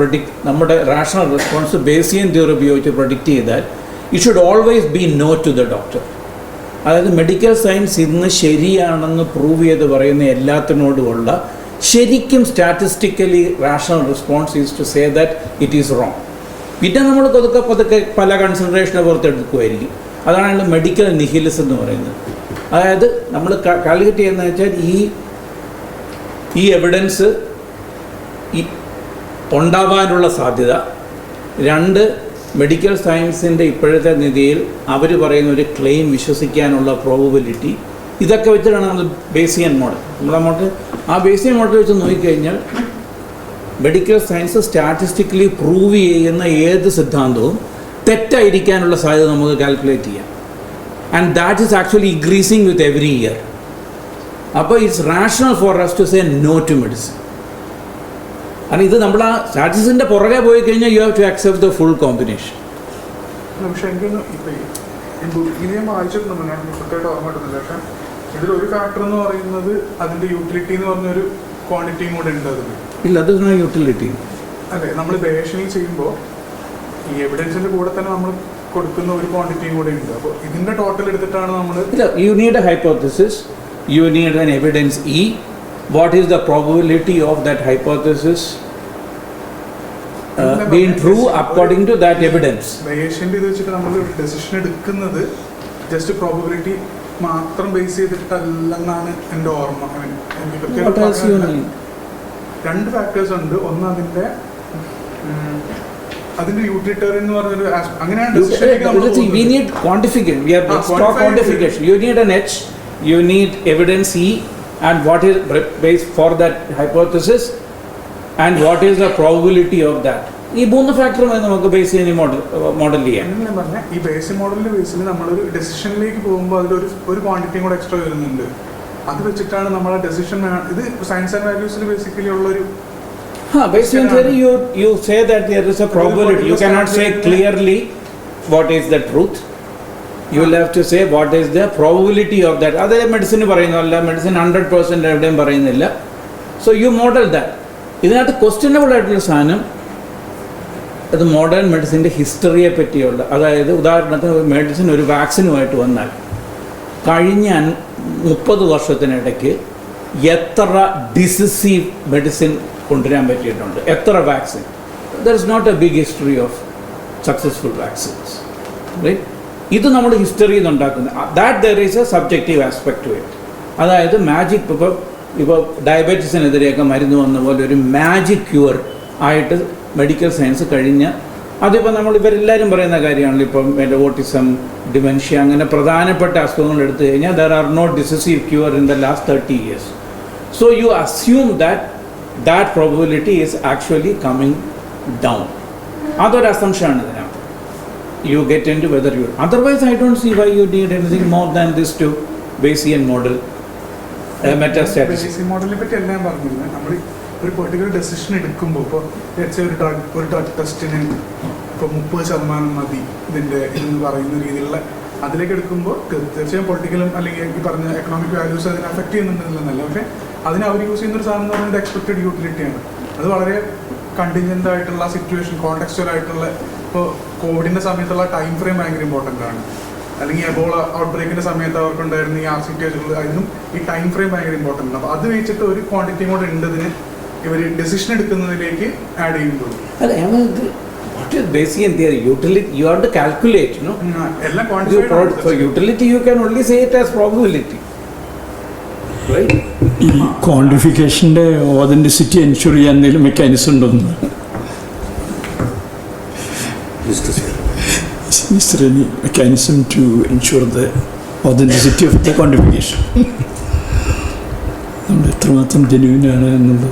നമ്മുടെ റാഷണൽ റെസ്പോൺസ് ബേസിയൻ തിയറി ഉപയോഗിച്ച് പ്രൊഡിക്റ്റ് ചെയ്താൽ it should always be no to the doctor. അതായത് മെഡിക്കൽ സയൻസ് ഇന്ന് ശരിയാണെന്ന് പ്രൂവ് ചെയ്ത് പറയുന്ന എല്ലാത്തിനോടുമുള്ള ശരിക്കും statistically rational response is to say that it is wrong. പിന്നെ നമ്മൾ പതുക്കെ പല കൺസിഡറേഷനെ പുറത്തെടുക്കുമായിരിക്കും. അതാണ് മെഡിക്കൽ നിഹിലിസം എന്ന് പറയുന്നത്. അതായത് നമ്മൾ കാൽക്കുലേറ്റ് ചെയ്യുന്നത് വെച്ചാൽ ഈ എവിഡൻസ് ഉണ്ടാവാനുള്ള സാധ്യത, രണ്ട് മെഡിക്കൽ സയൻസിൻ്റെ ഇപ്പോഴത്തെ നിധിയിൽ അവർ പറയുന്ന ഒരു ക്ലെയിം വിശ്വസിക്കാനുള്ള പ്രോബബിലിറ്റി, ഇതൊക്കെ വെച്ചിട്ടാണ് നമ്മൾ ബേസിയൻ മോഡൽ. നമ്മളങ്ങോട്ട് ആ ബേസിയൻ മോഡൽ വെച്ച് നോക്കിക്കഴിഞ്ഞാൽ മെഡിക്കൽ സയൻസ് സ്റ്റാറ്റിസ്റ്റിക്കലി പ്രൂവ് ചെയ്യുന്ന ഏത് സിദ്ധാന്തവും തെറ്റായിരിക്കാനുള്ള സാധ്യത നമുക്ക് കാൽക്കുലേറ്റ് ചെയ്യാം. And that is actually increasing with every year. അപ്പോൾ it's rational for us to say no to medicine. കാരണം ഇത് നമ്മൾ ആ സ്റ്റാറ്റിസ്റ്റിക്സിൻ്റെ പുറകെ പോയി കഴിഞ്ഞാൽ you have to accept the full combination. പക്ഷേ എനിക്കൊന്ന് ഇത് ഞാൻ വായിച്ചിട്ടുണ്ട്, ഞാൻ കൃത്യമായിട്ട് ഓർമ്മ കിട്ടുന്നില്ല. പക്ഷേ ഇതിലൊരു ഫാക്ടർ എന്ന് പറയുന്നത് അതിൻ്റെ യൂട്ടിലിറ്റി എന്ന് പറഞ്ഞൊരു ക്വാണ്ടിറ്റിയും കൂടെ ഉണ്ട് അതിൽ. ഇല്ല, അതൊന്നും യൂട്ടിലിറ്റി അതെ. നമ്മൾ ബേഷനിൽ ചെയ്യുമ്പോൾ ഈ എവിഡൻസിൻ്റെ കൂടെ തന്നെ നമ്മൾ കൊടുക്കുന്ന ഒരു ക്വാണ്ടിറ്റിയും കൂടെ ഉണ്ട്. അപ്പോൾ ഇതിൻ്റെ ടോട്ടൽ എടുത്തിട്ടാണ് നമ്മൾ. ഇല്ല, you need A hypothesis, you need an evidence E. What is the probability of that hypothesis being true according to that evidence? ബേഷ്യൻ്റെ ഇത് വെച്ചിട്ട് നമ്മൾ ഡെസിഷൻ എടുക്കുന്നത് ജസ്റ്റ് പ്രോബബിലിറ്റി മാത്രം ബേസ് ചെയ്തിട്ടല്ലെന്നാണ് എൻ്റെ ഓർമ്മ. രണ്ട് ഫാക്ടേഴ്സ് ഉണ്ട്. ഒന്ന് അതിന്റെ യൂട്ടിലിറ്റേറിയൻ എന്ന് പറഞ്ഞൊരു അങ്ങനെയാണ്. We need quantification. We have quantification. You need an H, you need evidence E, and what is based for that hypothesis, and what is the probability of that. ഈ മൂന്ന് ഫാക്ടറുമായി നമുക്ക് ബേസ് ചെയ്യാൻ മോഡൽ ചെയ്യാം. ഞാൻ പറഞ്ഞാൽ ഈ ബേസിക് മോഡലിന്റെ ബേസിൽ നമ്മളൊരു ഡെസിഷനിലേക്ക് പോകുമ്പോൾ അതിലൊരു ക്വാണ്ടിറ്റിയും കൂടെ എക്സ്ട്രാ വരുന്നുണ്ട്. അത് വെച്ചിട്ടാണ് നമ്മളെ ഡെസിഷൻ. ഇത് സയൻസ് ആൻഡ് വാല്യൂസിൽ ബേസിക്കലി ഉള്ളൊരു Based on theory, you say that there is a probability. You cannot say clearly what is the truth. You will have to say what is the probability of that. അതേ medicine പറയുന്നതല്ല, medicine 100% എവിടെയും പറയുന്നില്ല. So you model that. ഇതിനകത്ത് questionable ആയിട്ടുള്ള സാധനം അത് modern മെഡിസിൻ്റെ ഹിസ്റ്ററിയെ പറ്റിയുള്ള, അതായത് ഉദാഹരണത്തിന് മെഡിസിൻ ഒരു വാക്സിനുമായിട്ട് വന്നാൽ കഴിഞ്ഞ 30 വർഷത്തിനിടയ്ക്ക് എത്ര ഡിസിസീവ് മെഡിസിൻ കൊണ്ടുവരാൻ പറ്റിയിട്ടുണ്ട്, എത്ര vaccine. There is not a big history of successful vaccines, right? ഇത് നമ്മൾ ഹിസ്റ്ററിയിൽ നിന്ന് ഉണ്ടാക്കുന്നത്. That there is a subjective aspect to it. അതായത് മാജിക്, ഇപ്പോൾ ഡയബറ്റീസിനെതിരെയൊക്കെ മരുന്ന് വന്ന പോലെ ഒരു മാജിക് ക്യൂർ ആയിട്ട് മെഡിക്കൽ സയൻസ് കഴിഞ്ഞ, അതിപ്പോൾ ഇവരെല്ലാവരും പറയുന്ന കാര്യമാണല്ലോ. ഇപ്പം ഓട്ടിസം, ഡിമെൻഷ്യ, അങ്ങനെ പ്രധാനപ്പെട്ട അസുഖങ്ങൾ എടുത്തു കഴിഞ്ഞാൽ there are no decisive cure in the last 30 years. So you assume that probability is actually coming down. അതൊരു അസംഷനാണ് ഇതിനകത്ത്. You get into whether you... Otherwise, I don't see why you need anything more than this to Bayesian model, meta-statistics. Basic മോഡലിനെ പറ്റി എല്ലാം പറഞ്ഞിരുന്നത്. നമ്മൾ ഒരു particular decision എടുക്കുമ്പോൾ, ഇപ്പോൾ ഒരു ഡ്രഗ് ടെസ്റ്റിന് ഇപ്പോൾ 30% മതി ഇതിൻ്റെ ഇതെന്ന് പറയുന്ന രീതിയിലുള്ള അതിലേക്ക് എടുക്കുമ്പോൾ തീർച്ചയായും പൊളിറ്റിക്കലും അല്ലെങ്കിൽ ഈ പറഞ്ഞ എക്കണോമിക് വാല്യൂസ് അതിനെ അഫക്റ്റ് ചെയ്യുന്നുണ്ടെന്നല്ല. പക്ഷേ അതിന് അവർ യൂസ് ചെയ്യുന്നൊരു സാധനം എന്ന് പറയുന്നത് എക്സ്പെക്റ്റഡ് യൂട്ടിലിറ്റിയാണ്. അത് വളരെ കണ്ടിൻജൻ്റ് ആയിട്ടുള്ള സിറ്റുവേഷൻ, കോണ്ടെക്സ്റ്റുവൽ ആയിട്ടുള്ള. ഇപ്പോൾ കോവിഡിൻ്റെ സമയത്തുള്ള ടൈം ഫ്രെയിം ഭയങ്കര ഇമ്പോർട്ടൻ്റ് ആണ്. അല്ലെങ്കിൽ എബോള ഔട്ട് ബ്രേക്കിൻ്റെ സമയത്ത് അവർക്കുണ്ടായിരുന്ന ഈ RCTs, അതിനും ഈ ടൈം ഫ്രെയിം ഭയങ്കര ഇമ്പോർട്ടൻ്റ് ആണ്. അപ്പോൾ അത് വെച്ചിട്ട് ഒരു ക്വാണ്ടിറ്റിയും കൂടെ ഉണ്ടതിന് ഇവർ ഡെസിഷൻ എടുക്കുന്നതിലേക്ക് ആഡ് ചെയ്യുമ്പോൾ. What is Bayesian theory? Utility, you have to calculate, no? എല്ലാം quantified. For utility, you can only say it as probability, right? ഈ ക്വാണ്ടിഫിക്കേഷൻ്റെ ഓതൻറ്റിസിറ്റി എൻഷുർ ചെയ്യാൻ എന്തെങ്കിലും മെക്കാനിസം ഉണ്ടോന്ന് Is there any mechanism to ensure the authenticity of the quantification? എത്രമാത്രം ജെന്യൂനാണ് എന്നുള്ളത്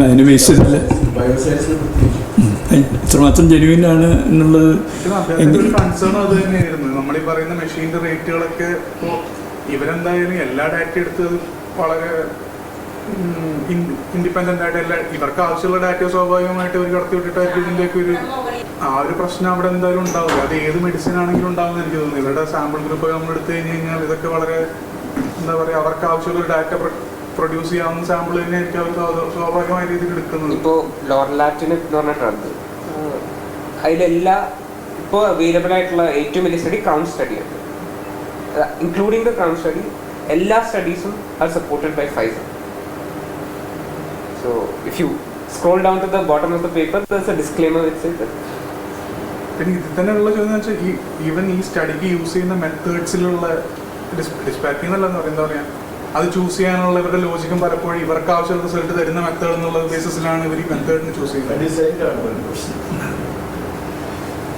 അതിന് base ചെയ്തല്ല ബയോസയൻസിനെ പ്രത്യേകിച്ച് എത്രമാത്രം ജെന്യൂനാണ് എന്നുള്ളത് അദ്ദേഹത്തിന്റെ ഒരു കൺസേൺ അത് തന്നെയായിരുന്നു. നമ്മൾ ഈ പറയുന്ന മെഷീൻ്റെ റേറ്റുകളൊക്കെ ഇപ്പോൾ ഇവരെന്തായാലും എല്ലാ ഡാറ്റ എടുത്ത് വളരെ ഇൻഡിപെൻഡൻ്റ് ആയിട്ട് എല്ലാ ഇവർക്ക് ആവശ്യമുള്ള ഡാറ്റ സ്വാഭാവികമായിട്ട് ഇവർ കടത്തി വിട്ടിട്ടായിരിക്കും ഇതിൻ്റെയൊക്കെ ഒരു പ്രശ്നം അവിടെ എന്തായാലും ഉണ്ടാവില്ല. അത് ഏത് മെഡിസിൻ ആണെങ്കിലും ഉണ്ടാവുമെന്ന് എനിക്ക് തോന്നുന്നു. ഇവരുടെ സാമ്പിൾ ഗ്രൂപ്പ് നമ്മൾ എടുത്തു കഴിഞ്ഞാൽ ഇതൊക്കെ വളരെ എന്താ പറയുക, അവർക്ക് ആവശ്യമുള്ള ഡാറ്റ പ്രൊഡ്യൂസ് ചെയ്യാവുന്ന സാമ്പിൾ തന്നെയായിരിക്കും അവർ സ്വാഭാവികമായ രീതിയിൽ എടുക്കുന്നത്. ഇപ്പോൾ ലോർലാറ്റിന് എന്ന് പറഞ്ഞ ഡ്രഗ് അതിലെല്ലാ ഇപ്പോൾ അവൈലബിൾ ആയിട്ടുള്ള ഏറ്റവും വലിയ സ്റ്റഡി ക്രൗൺ സ്റ്റഡിയാണ്. ഇൻക്ലൂഡിങ് ദ ക്രൗൺ സ്റ്റഡി എല്ലാ സ്റ്റഡീസും are supported by Pfizer. So if you scroll down to the bottom of the paper, there's a disclaimer which says that. പിന്നെ ഇതിൽ തന്നെയുള്ള ചോദ്യം വെച്ചാൽ ഈവൻ ഈ സ്റ്റഡിക്ക് യൂസ് ചെയ്യുന്ന മെത്തേഡ്സിലുള്ള ഡിസ്പാരിറ്റി എന്നല്ലെന്ന് പറയുക, എന്താ പറയുക, അത് ചൂസ് ചെയ്യാനുള്ള ഇവരുടെ ലോജിക്കും പലപ്പോഴും ഇവർക്ക് ആവശ്യമുള്ള റിസൾട്ട് തരുന്ന മെത്തേഡ് എന്നുള്ള ബേസിസിലാണ് ഇവർ ഈ മെത്തേഡിന് ചൂസ് ചെയ്യുന്നത്.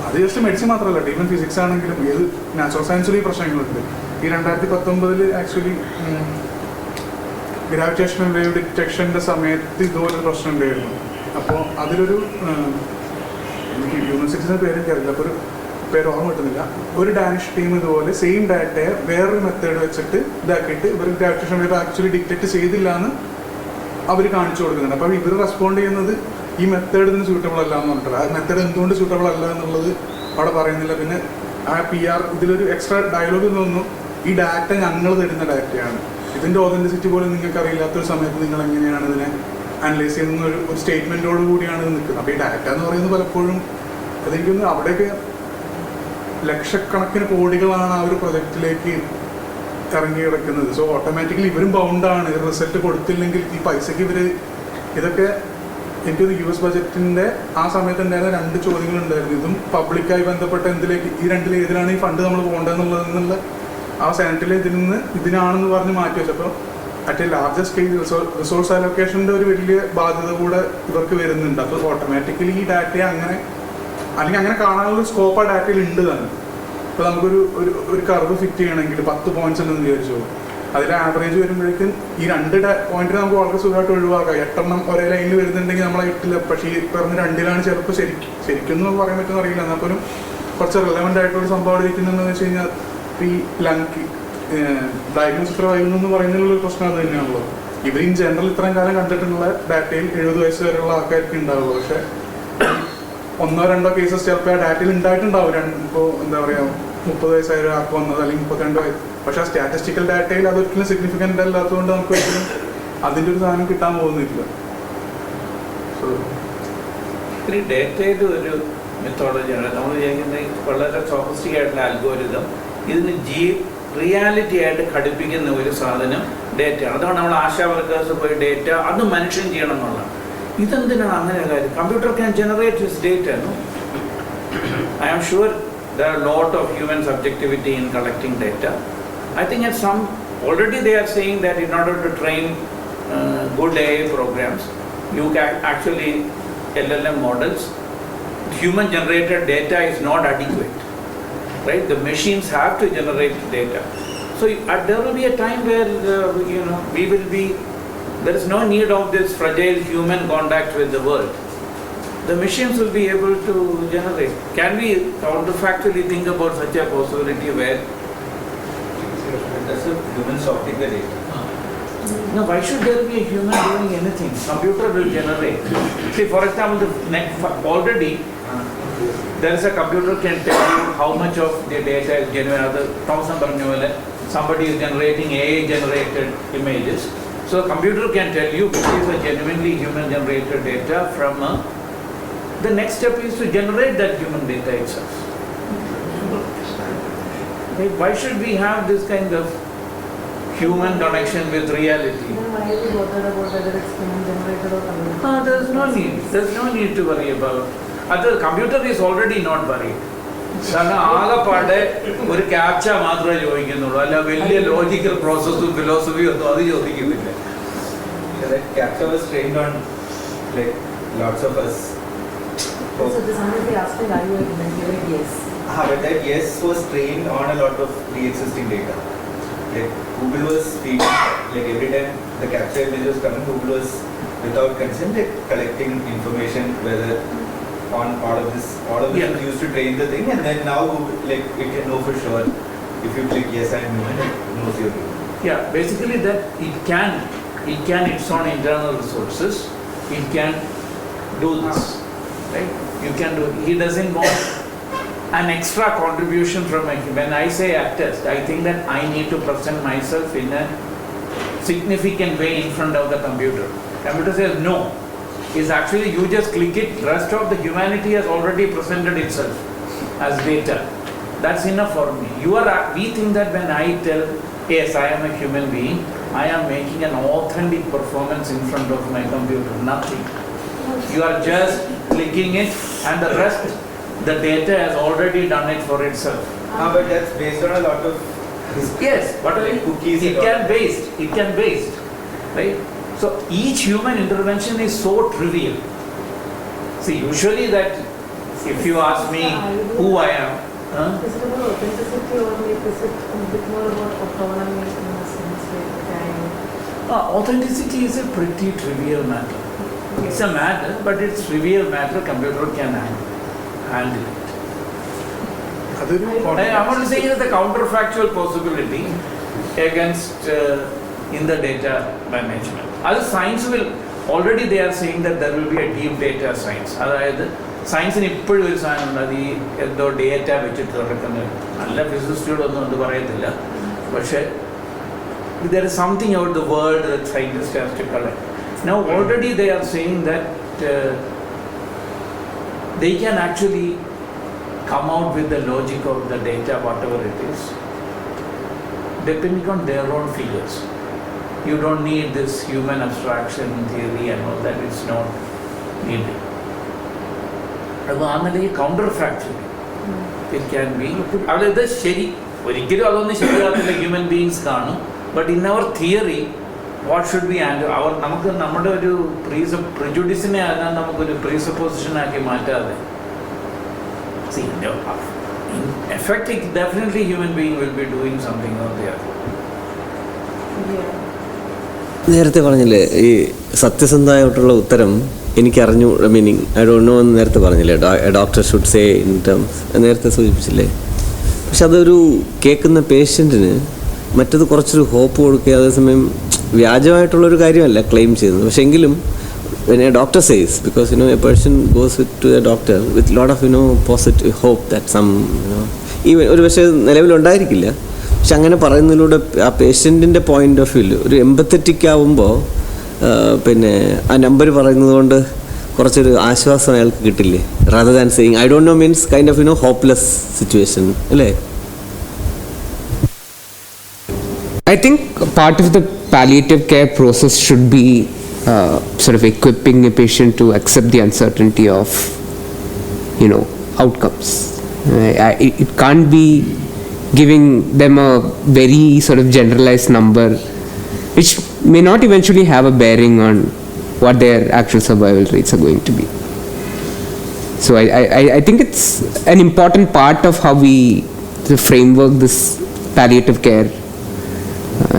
അത് ജസ്റ്റ് മെഡിസിൻ മാത്രമല്ല, ഈവൻ ഫിസിക്സ് ആണെങ്കിലും ഏത് നാച്ചുറൽ സയൻസിലും ഈ പ്രശ്നങ്ങളുണ്ട്. ഈ 2019 ആക്ച്വലി ഗ്രാവിറ്റേഷണൽ വേവ് ഡിറ്റക്ഷൻ്റെ സമയത്ത് ഇതുപോലൊരു പ്രശ്നം ഉണ്ടായിരുന്നു. അപ്പോൾ അതിലൊരു എനിക്ക് യൂണിവേഴ്സിറ്റിയുടെ പേര് എനിക്കറിയില്ല, അപ്പോൾ ഒരു പേര് ഓർമ്മ കിട്ടുന്നില്ല. ഒരു ഡാനിഷ് ടീം ഇതുപോലെ സെയിം ഡാറ്റയെ വേറൊരു മെത്തേഡ് വെച്ചിട്ട് ഇതാക്കിയിട്ട് ഇവർ ഗ്രാവിറ്റേഷൻ വേവ് ആക്ച്വലി ഡിറ്റക്ട് ചെയ്തില്ല എന്ന് അവർ കാണിച്ചു കൊടുക്കുന്നുണ്ട്. അപ്പോൾ ഇവർ റെസ്പോണ്ട് ചെയ്യുന്നത് ഈ മെത്തേഡ് ഇതിന് സ്യൂട്ടബിൾ അല്ല എന്ന് പറഞ്ഞിട്ടില്ല. ആ മെത്തേഡ് എന്തുകൊണ്ട് സ്യൂട്ടബിൾ അല്ല എന്നുള്ളത് അവിടെ പറയുന്നില്ല. പിന്നെ ആ PR ഇതിലൊരു എക്സ്ട്രാ ഡയലോഗ് തോന്നുന്നു, ഈ ഡാറ്റ ഞങ്ങൾ തരുന്ന ഡാറ്റയാണ്, ഇതിൻ്റെ ഓതൻറ്റിസിറ്റി പോലും നിങ്ങൾക്ക് അറിയില്ലാത്തൊരു സമയത്ത് നിങ്ങൾ എങ്ങനെയാണ് ഇതിനെ അനലൈസ് ചെയ്യുന്ന ഒരു സ്റ്റേറ്റ്മെൻറ്റോട് കൂടിയാണ് ഇത് നിൽക്കുന്നത്. അപ്പോൾ ഈ ഡാറ്റ എന്ന് പറയുന്നത് പലപ്പോഴും അതെനിക്കൊന്ന് അവിടെയൊക്കെ ലക്ഷക്കണക്കിന് കോടികളാണ് ആ ഒരു പ്രൊജക്റ്റിലേക്ക് ഇറങ്ങി കിടക്കുന്നത്. സോ ഓട്ടോമാറ്റിക്കലി ഇവരും ബൗണ്ടാണ്. റിസൾട്ട് കൊടുത്തില്ലെങ്കിൽ ഈ പൈസയ്ക്ക് ഇവർ ഇതൊക്കെ എനിക്കൊരു US ബജറ്റിൻ്റെ ആ സമയത്ത് ഉണ്ടായിരുന്ന 2 ചോദ്യങ്ങളുണ്ടായിരുന്നു. ഇതും പബ്ലിക്കായി ബന്ധപ്പെട്ട എന്തിലേക്ക് ഈ രണ്ടിൽ ഏതിലാണ് ഈ ഫണ്ട് നമ്മൾ പോകേണ്ടതെന്നുള്ളതെന്നുള്ള ആ സെനറ്റിൽ ഇതിനാണെന്ന് പറഞ്ഞ് മാറ്റി വെച്ചപ്പോൾ അറ്റ് ലാർജർ സ്കെയിൽ റിസോഴ്സ് അലോക്കേഷൻ്റെ ഒരു വലിയ ബാധ്യത കൂടെ ഇവർക്ക് വരുന്നുണ്ട്. അപ്പോൾ ഓട്ടോമാറ്റിക്കലി ഈ ഡാറ്റയെ അങ്ങനെ അല്ലെങ്കിൽ അങ്ങനെ കാണാനുള്ള സ്കോപ്പ് ആ ഡാറ്റയിൽ ഉണ്ട് തന്നെ. ഇപ്പോൾ നമുക്കൊരു ഒരു കർവ് ഫിറ്റ് ചെയ്യണമെങ്കിൽ 10 പോയിന്റ്സ് ഉണ്ടെന്ന് വിചാരിച്ചോ, അതിൽ ആവറേജ് വരുമ്പോഴേക്കും ഈ 2 പോയിന്റിൽ നമുക്ക് വളരെ സുഖമായിട്ട് ഒഴിവാക്കാം. 8 എണ്ണം ഒരേ ലൈനിൽ വരുന്നുണ്ടെങ്കിൽ നമ്മളെ 8 പക്ഷേ ഈ പറഞ്ഞ 2-ലാണ് ചിലപ്പോൾ ശരിക്കും പറയാൻ പറ്റുമെന്ന് അറിയില്ല. എന്നാൽ പോലും കുറച്ച് റിലവൻ്റ് ആയിട്ടുള്ള സംഭവം ഇരിക്കുന്നതെന്ന് വെച്ച് കഴിഞ്ഞാൽ ഈ ലങ് ഡയഗ്നോസ് ഇത്ര വൈകുന്നു പറയുന്നതിനുള്ള പ്രശ്നം അത് തന്നെയാണല്ലോ. ഇവർ ഇൻ ജനറൽ ഇത്രയും കാലം കണ്ടിട്ടുള്ള ഡാറ്റയിൽ 70 വയസ്സ് വരെയുള്ള ആൾക്കാർക്ക് ഉണ്ടാവുക. പക്ഷേ 1-2 കേസസ് ചിലപ്പോൾ ആ ഡാറ്റയിൽ ഉണ്ടായിട്ടുണ്ടാവും. ഇപ്പോൾ എന്താ പറയുക 30 വയസ്സായ ഒരാൾക്ക് വന്നത് അല്ലെങ്കിൽ 32 വയസ്സ്. പക്ഷേ ആ സ്റ്റാറ്റിസ്റ്റിക്കൽ ഡാറ്റയിൽ അതൊരിക്കലും സിഗ്നിഫിക്കൻ്റ് അല്ലാത്തതുകൊണ്ട് നമുക്ക് ഒരിക്കലും അതിൻ്റെ ഒരു സാധനം കിട്ടാൻ പോകുന്നില്ല. സോ ഒരു ഡേറ്റയുടെ ഒരു മെത്തോളജിയാണ് നമ്മൾ ചെയ്യുന്നത്. വളരെ സോഫിസ്റ്റിക് ആയിട്ടുള്ള അൽഗോരിതം ഇതിന് റിയാലിറ്റി ആയിട്ട് ഘടിപ്പിക്കുന്ന ഒരു സാധനം ഡേറ്റയാണ്. അതുകൊണ്ട് നമ്മൾ ആശാ വർക്കേഴ്സ് പോയി ഡേറ്റ അത് മനുഷ്യൻ ചെയ്യണം എന്നുള്ളതാണ്. ഇതെന്തിനാണ് അങ്ങനെ കാര്യം? Computer can generate his data. I am sure there are a lot of human subjectivity in collecting data. I think at some already they are saying that in order to train good AI programs, you can actually LLM models, human generated data is not adequate, right? The machines have to generate data. So there will be a time where we will be, there is no need of this fragile human contact with the world. The machines will be able to generate. Can we counterfactually think about such a possibility where that's a human sorting the data? No, why should there be a human doing anything? Computer will generate. See, for example, already there is a computer can tell you how much of the data is genuine. Somebody is generating AI generated images. So a computer can tell you this is a genuinely human generated data from a. The next step is to generate that human data itself. Why should we have this kind of human connection with reality? Why are you bothered about whether it's human generated or computer? There's no need. There's no need to worry about. The computer is already not worried. കാരണം ആകെപ്പാടെ ഒരു captcha മാത്രമേ ചോദിക്കുന്നുള്ളൂ, അല്ല വലിയ logical പ്രോസസ്സും ഫിലോസഫിയും ഒന്നും അത് ചോദിക്കുന്നില്ല. That captcha was trained on like lots of us. So this somebody asking, are you a human? Yes. But that yes was trained on a lot of pre-existing data. Like Google was feeding, like every time the capture image was coming, Google was without consent collecting information whether on all of this Yeah. was used to train the thing, and then now Google, like, it can know for sure if you click yes I am human, it knows you're human. Yeah, basically that it can its own internal resources, it can do this, right? You can do, he doesn't want an extra contribution from a, when I say attest, I think that I need to present myself in a significant way in front of the computer. Computer says no. Is actually you just click it, rest of the humanity has already presented itself as data. That's enough for me. We think that when I tell, yes, I am a human being, I am making an authentic performance in front of my computer, nothing. You are just clicking it and the rest, the data has already done it for itself. But that's based on a lot of Yes, but cookies it and can all. based, right? So each human intervention is so trivial. See, usually that if you ask me who I am, Is it about authenticity or maybe is it a bit more about autonomy in a sense like authenticity is a pretty trivial matter. It's a matter, but it's trivial matter. Computer can handle it. അതൊരു I'm not saying it's a counterfactual possibility against in the data management. Other science will already they are saying that there will be a deep data science. അതായത് സയൻസിന് ഇപ്പോഴും ഒരു സാധനം ഉണ്ട്, അത് ഈ എന്തോ data വെച്ചിട്ട് കിടക്കുന്നത്. നല്ല ഫിസിസിസ്റ്റോടൊന്നും അത് പറയത്തില്ല, പക്ഷേ there is something about the world that scientists have to collect. Now already they are saying that they can actually come out with the logic of the data, whatever it is, depending on their own figures. You don't need this human abstraction theory and all that, it's not needed. അതാണ് ഈ counterfactual it can be. അവിടെ ഇത് ശരി ഒരിക്കലും അതൊന്നും ശരിയാകത്തില്ല, human beings കാണും. But in our theory what should be and അവർ നമുക്ക് നമ്മുടെ ഒരു പ്രിജുഡിസിനെ ആകാൻ നമുക്കൊരു പ്രീസപ്പോസിഷനാക്കി മാറ്റാതെ in effect definitely human being will be doing something or the other. നേരത്തെ പറഞ്ഞില്ലേ ഈ സത്യസന്ധമായിട്ടുള്ള ഉത്തരം എനിക്കറിഞ്ഞു, മീനിങ് ഐ ഡോണ്ട് നോ എന്ന് നേരത്തെ പറഞ്ഞില്ലേ, doctor should say in terms നേരത്തെ സൂചിപ്പിച്ചില്ലേ. പക്ഷെ അതൊരു കേൾക്കുന്ന പേഷ്യൻറ്റിന് മറ്റത് കുറച്ചൊരു ഹോപ്പ് കൊടുക്കുക, അതേസമയം വ്യാജമായിട്ടുള്ളൊരു കാര്യമല്ല ക്ലെയിം ചെയ്യുന്നത്. പക്ഷെ എങ്കിലും when a doctor says, because a person goes to a doctor with lot of positive hope that some even ഒരു പക്ഷേ നിലവിലുണ്ടായിരിക്കില്ല, പക്ഷെ അങ്ങനെ പറയുന്നതിലൂടെ ആ പേഷ്യൻറ്റിൻ്റെ പോയിന്റ് ഓഫ് വ്യൂ ഒരു എമ്പത്തറ്റിക് ആവുമ്പോൾ പിന്നെ ആ നമ്പർ പറയുന്നത് കൊണ്ട് കുറച്ചൊരു ആശ്വാസം അയാൾക്ക് കിട്ടില്ലേ, rather than saying I don't know means kind of hopeless situation, അല്ലേ? I think part of the palliative care process should be sort of equipping a patient to accept the uncertainty of, outcomes. It can't be giving them a very sort of generalized number, which may not eventually have a bearing on what their actual survival rates are going to be. So I think it's an important part of how we framework this palliative care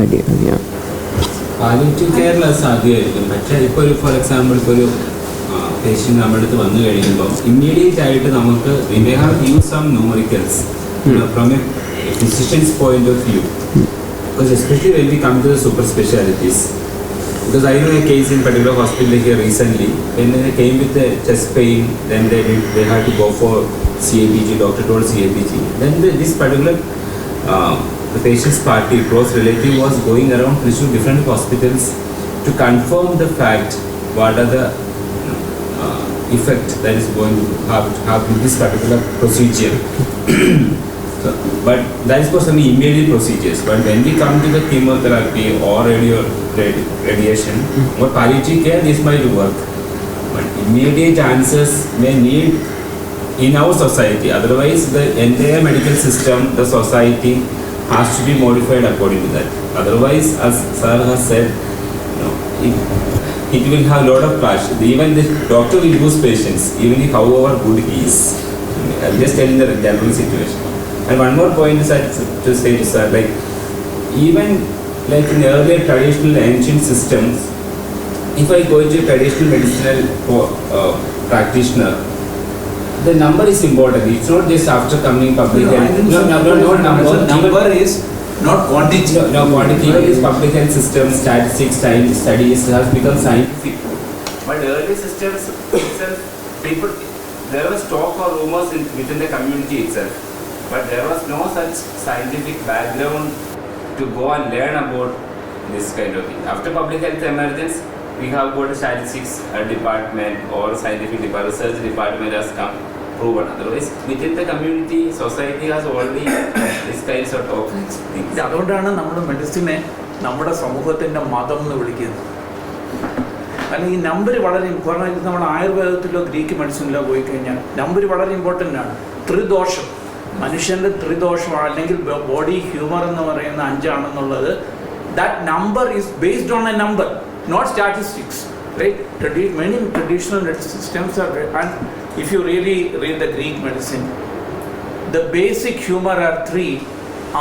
idea. Yeah. Palliative കെയറിൽ അത് സാധ്യമായിരിക്കും. പക്ഷേ ഇപ്പോൾ ഒരു for example ഇപ്പോൾ ഒരു patient നമ്മുടെ അടുത്ത് വന്നു കഴിയുമ്പോൾ ഇമ്മീഡിയറ്റ് ആയിട്ട് നമുക്ക് we may have use some numericals from a physicians point of view, because especially when we come to the super specialities. Because I know a case in particular hospital here recently, when they came with a chest pain, then they had to go for CABG, doctor told CABG. Then this particular the patient's party, close relative, was going around to different hospitals to confirm the fact what are the effect that is going to have with this particular procedure. So, but that is for some immediate procedures. But when we come to the chemotherapy or radiation or palliative care, this might work. But immediate answers may need in our society. Otherwise, the entire medical system, the society, has to be modified according to that. Otherwise, as Sir has said, it will have a lot of clash. Even the doctor will lose patients, even if however good he is. I'm just telling the general situation. And one more point is to say, sir, like even like in earlier traditional ancient systems, if I go into a traditional medicinal practitioner, the number is important. It's not just after coming public health. No, number is not quantity. No, quantity is public health systems, statistics, studies has become scientific. But early systems itself, people, there was talk or rumors within the community itself. But there was no such scientific background to go and learn about this kind of thing. After public health emergence, we have got a statistics department or scientific department, research department has come proven. Otherwise, within the community, society has already this kinds of things. അതുകൊണ്ടാണ് നമ്മുടെ മെഡിസിനെ നമ്മുടെ സമൂഹത്തിൻ്റെ മതം എന്ന് വിളിക്കുന്നത്. കാരണം ഈ number വളരെ ഇമ്പോർട്ടൻ്റ്. നമ്മൾ ആയുർവേദത്തിലോ ഗ്രീക്ക് മെഡിസിനിലോ പോയി കഴിഞ്ഞാൽ നമ്പർ വളരെ ഇമ്പോർട്ടൻ്റ് ആണ്. ത്രിദോഷം, മനുഷ്യൻ്റെ ത്രിദോഷം അല്ലെങ്കിൽ ബോഡി ഹ്യൂമർ എന്ന് പറയുന്ന 5 ആണെന്നുള്ളത്, that number is based on a number, not statistics, right? Many traditional systems are, and if you really read the Greek medicine, the basic humor are 3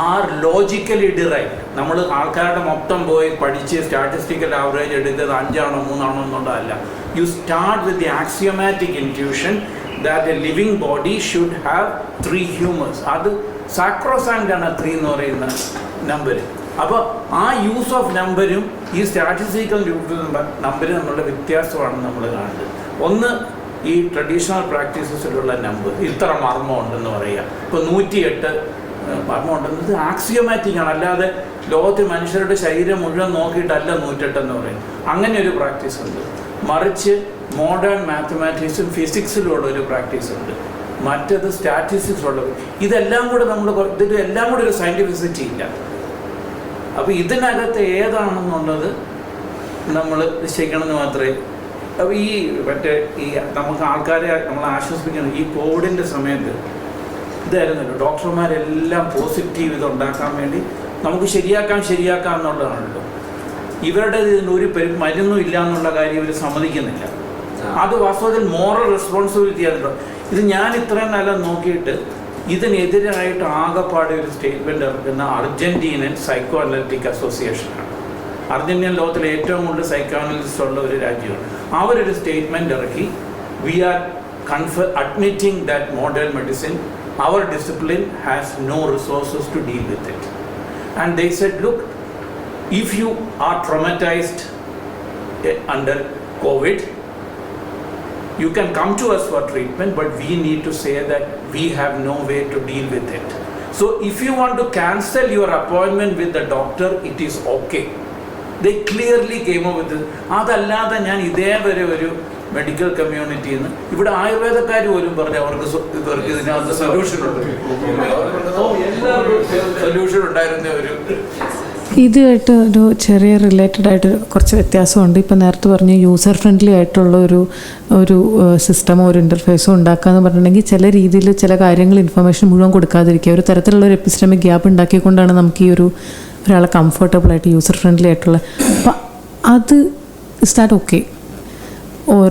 are logically derived. നമ്മൾ ആൾക്കാരുടെ മൊത്തം പോയി പഠിച്ച് statistical average എടുത്തത് 5 ആണോ 3 ആണോ എന്നുള്ളതല്ല. You start with the axiomatic intuition that a living body should have 3 humors. അത് സാക്രോസാങ്ക്ട് ആണ് 3 എന്ന് പറയുന്ന നമ്പർ. അപ്പോൾ ആ യൂസ് ഓഫ് നമ്പരും ഈ സ്റ്റാറ്റിസ്റ്റിക്കൽ നമ്പരും നമ്മളുടെ വ്യത്യാസമാണ് നമ്മൾ കാണുന്നത്. ഒന്ന്, ഈ ട്രഡീഷണൽ പ്രാക്ടീസസിലുള്ള നമ്പർ ഇത്ര മർമ്മം ഉണ്ടെന്ന് പറയുക. ഇപ്പോൾ 108 മർമ്മം ഉണ്ടെന്നത് ആക്സിയോമാറ്റിക് ആണ്, അല്ലാതെ ലോകത്തെ മനുഷ്യരുടെ ശരീരം മുഴുവൻ നോക്കിയിട്ടല്ല 108 എന്ന് പറയും. അങ്ങനെ ഒരു പ്രാക്ടീസ് ഉണ്ട്. മറിച്ച് മോഡേൺ മാത്തമാറ്റിക്സും ഫിസിക്സിലുള്ള ഒരു പ്രാക്ടീസ് ഉണ്ട്, മറ്റത് സ്റ്റാറ്റിസ്റ്റിക്സ് ഉള്ളത്. ഇതെല്ലാം കൂടെ ഇതിലെല്ലാം കൂടെ ഒരു സയൻറ്റിഫിസിറ്റി ഇല്ല. അപ്പോൾ ഇതിനകത്ത് ഏതാണെന്നുള്ളത് നമ്മൾ നിശ്ചയിക്കണമെന്ന് മാത്രമേ. അപ്പോൾ ഈ നമുക്ക് ആൾക്കാരെ നമ്മൾ ആശ്വസിപ്പിക്കണം. ഈ കോവിഡിൻ്റെ സമയത്ത് ഇതായിരുന്നല്ലോ, ഡോക്ടർമാരെല്ലാം പോസിറ്റീവ് ഇതുണ്ടാക്കാൻ വേണ്ടി നമുക്ക് ശരിയാക്കാം എന്നുള്ളതാണല്ലോ. ഇവരുടെ ഇതിനൊരു മരുന്നും ഇല്ല എന്നുള്ള കാര്യം ഇവർ സമ്മതിക്കുന്നില്ല. അത് വാസ്തവത്തിൽ മോറൽ റെസ്പോൺസിബിലിറ്റി ആണല്ലോ. ഇത് ഞാൻ ഇത്രയും കാലം നോക്കിയിട്ട് ഇതിനെതിരായിട്ട് ആകെപ്പാടെ ഒരു സ്റ്റേറ്റ്മെൻറ്റ് ഇറക്കുന്ന അർജൻറ്റീനൻ സൈക്കോ അനലിറ്റിക് അസോസിയേഷനാണ്. അർജന്റീന ലോകത്തിലെ ഏറ്റവും കൂടുതൽ സൈക്കോ അനലിസ്റ്റ് ഉള്ള ഒരു രാജ്യമാണ്. അവരൊരു സ്റ്റേറ്റ്മെൻറ്റ് ഇറക്കി, we are admitting that modern medicine, our discipline has no resources to deal with it. And they said, look, if you are traumatized under COVID, you can come to us for treatment, but we need to say that we have no way to deal with it. So if you want to cancel your appointment with the doctor, it is okay. They clearly came up with this. അതല്ലാതെ ഞാൻ ഇതേവരെ ഒരു medical കമ്മ്യൂണിറ്റിയിൽ നിന്ന്, ഇവിടെ ആയുർവേദക്കാർ പോലും പറഞ്ഞു അവർക്ക് ഇതിനകത്ത് സൊല്യൂഷൻ ഉണ്ടായിരുന്ന ഒരു. ഇതുമായിട്ട് ഒരു ചെറിയ റിലേറ്റഡ് ആയിട്ട് കുറച്ച് വ്യത്യാസമുണ്ട്. ഇപ്പം നേരത്തെ പറഞ്ഞു യൂസർ ഫ്രണ്ട്ലി ആയിട്ടുള്ള ഒരു സിസ്റ്റമോ ഒരു ഇൻ്റർഫേസോ ഉണ്ടാക്കുക എന്ന് പറഞ്ഞിട്ടുണ്ടെങ്കിൽ ചില രീതിയിൽ ചില കാര്യങ്ങൾ ഇൻഫർമേഷൻ മുഴുവൻ കൊടുക്കാതിരിക്കുക, ഒരു തരത്തിലുള്ള ഒരു എപ്പിസ്റ്റമിക് ഗ്യാപ്പ് ഉണ്ടാക്കിക്കൊണ്ടാണ് നമുക്ക് ഈ ഒരാളെ കംഫർട്ടബിളായിട്ട് യൂസർ ഫ്രണ്ട്ലി ആയിട്ടുള്ള. അപ്പം അത് ഇസ് ദാറ്റ് ഓക്കെ? ഓർ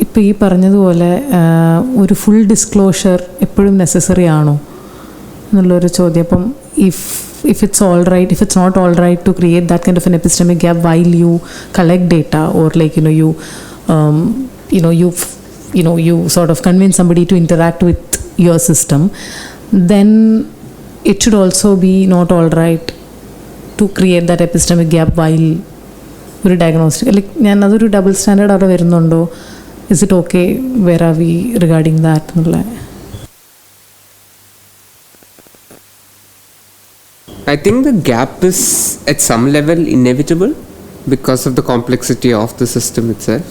ഇപ്പോൾ ഈ പറഞ്ഞതുപോലെ ഒരു ഫുൾ ഡിസ്ക്ലോഷർ എപ്പോഴും നെസസറി ആണോ എന്നുള്ളൊരു ചോദ്യം. അപ്പം if it's all right, if it's not all right to create that kind of an epistemic gap while you collect data, or like you sort of convince somebody to interact with your system, then it should also be not all right to create that epistemic gap while ഒരു diagnostic, like ഞാൻ അതൊരു double standard അവിടെ വരുന്നുണ്ടോ? Is it okay? Where are we regarding that എന്നുള്ള? I think the gap is at some level inevitable because of the complexity of the system itself.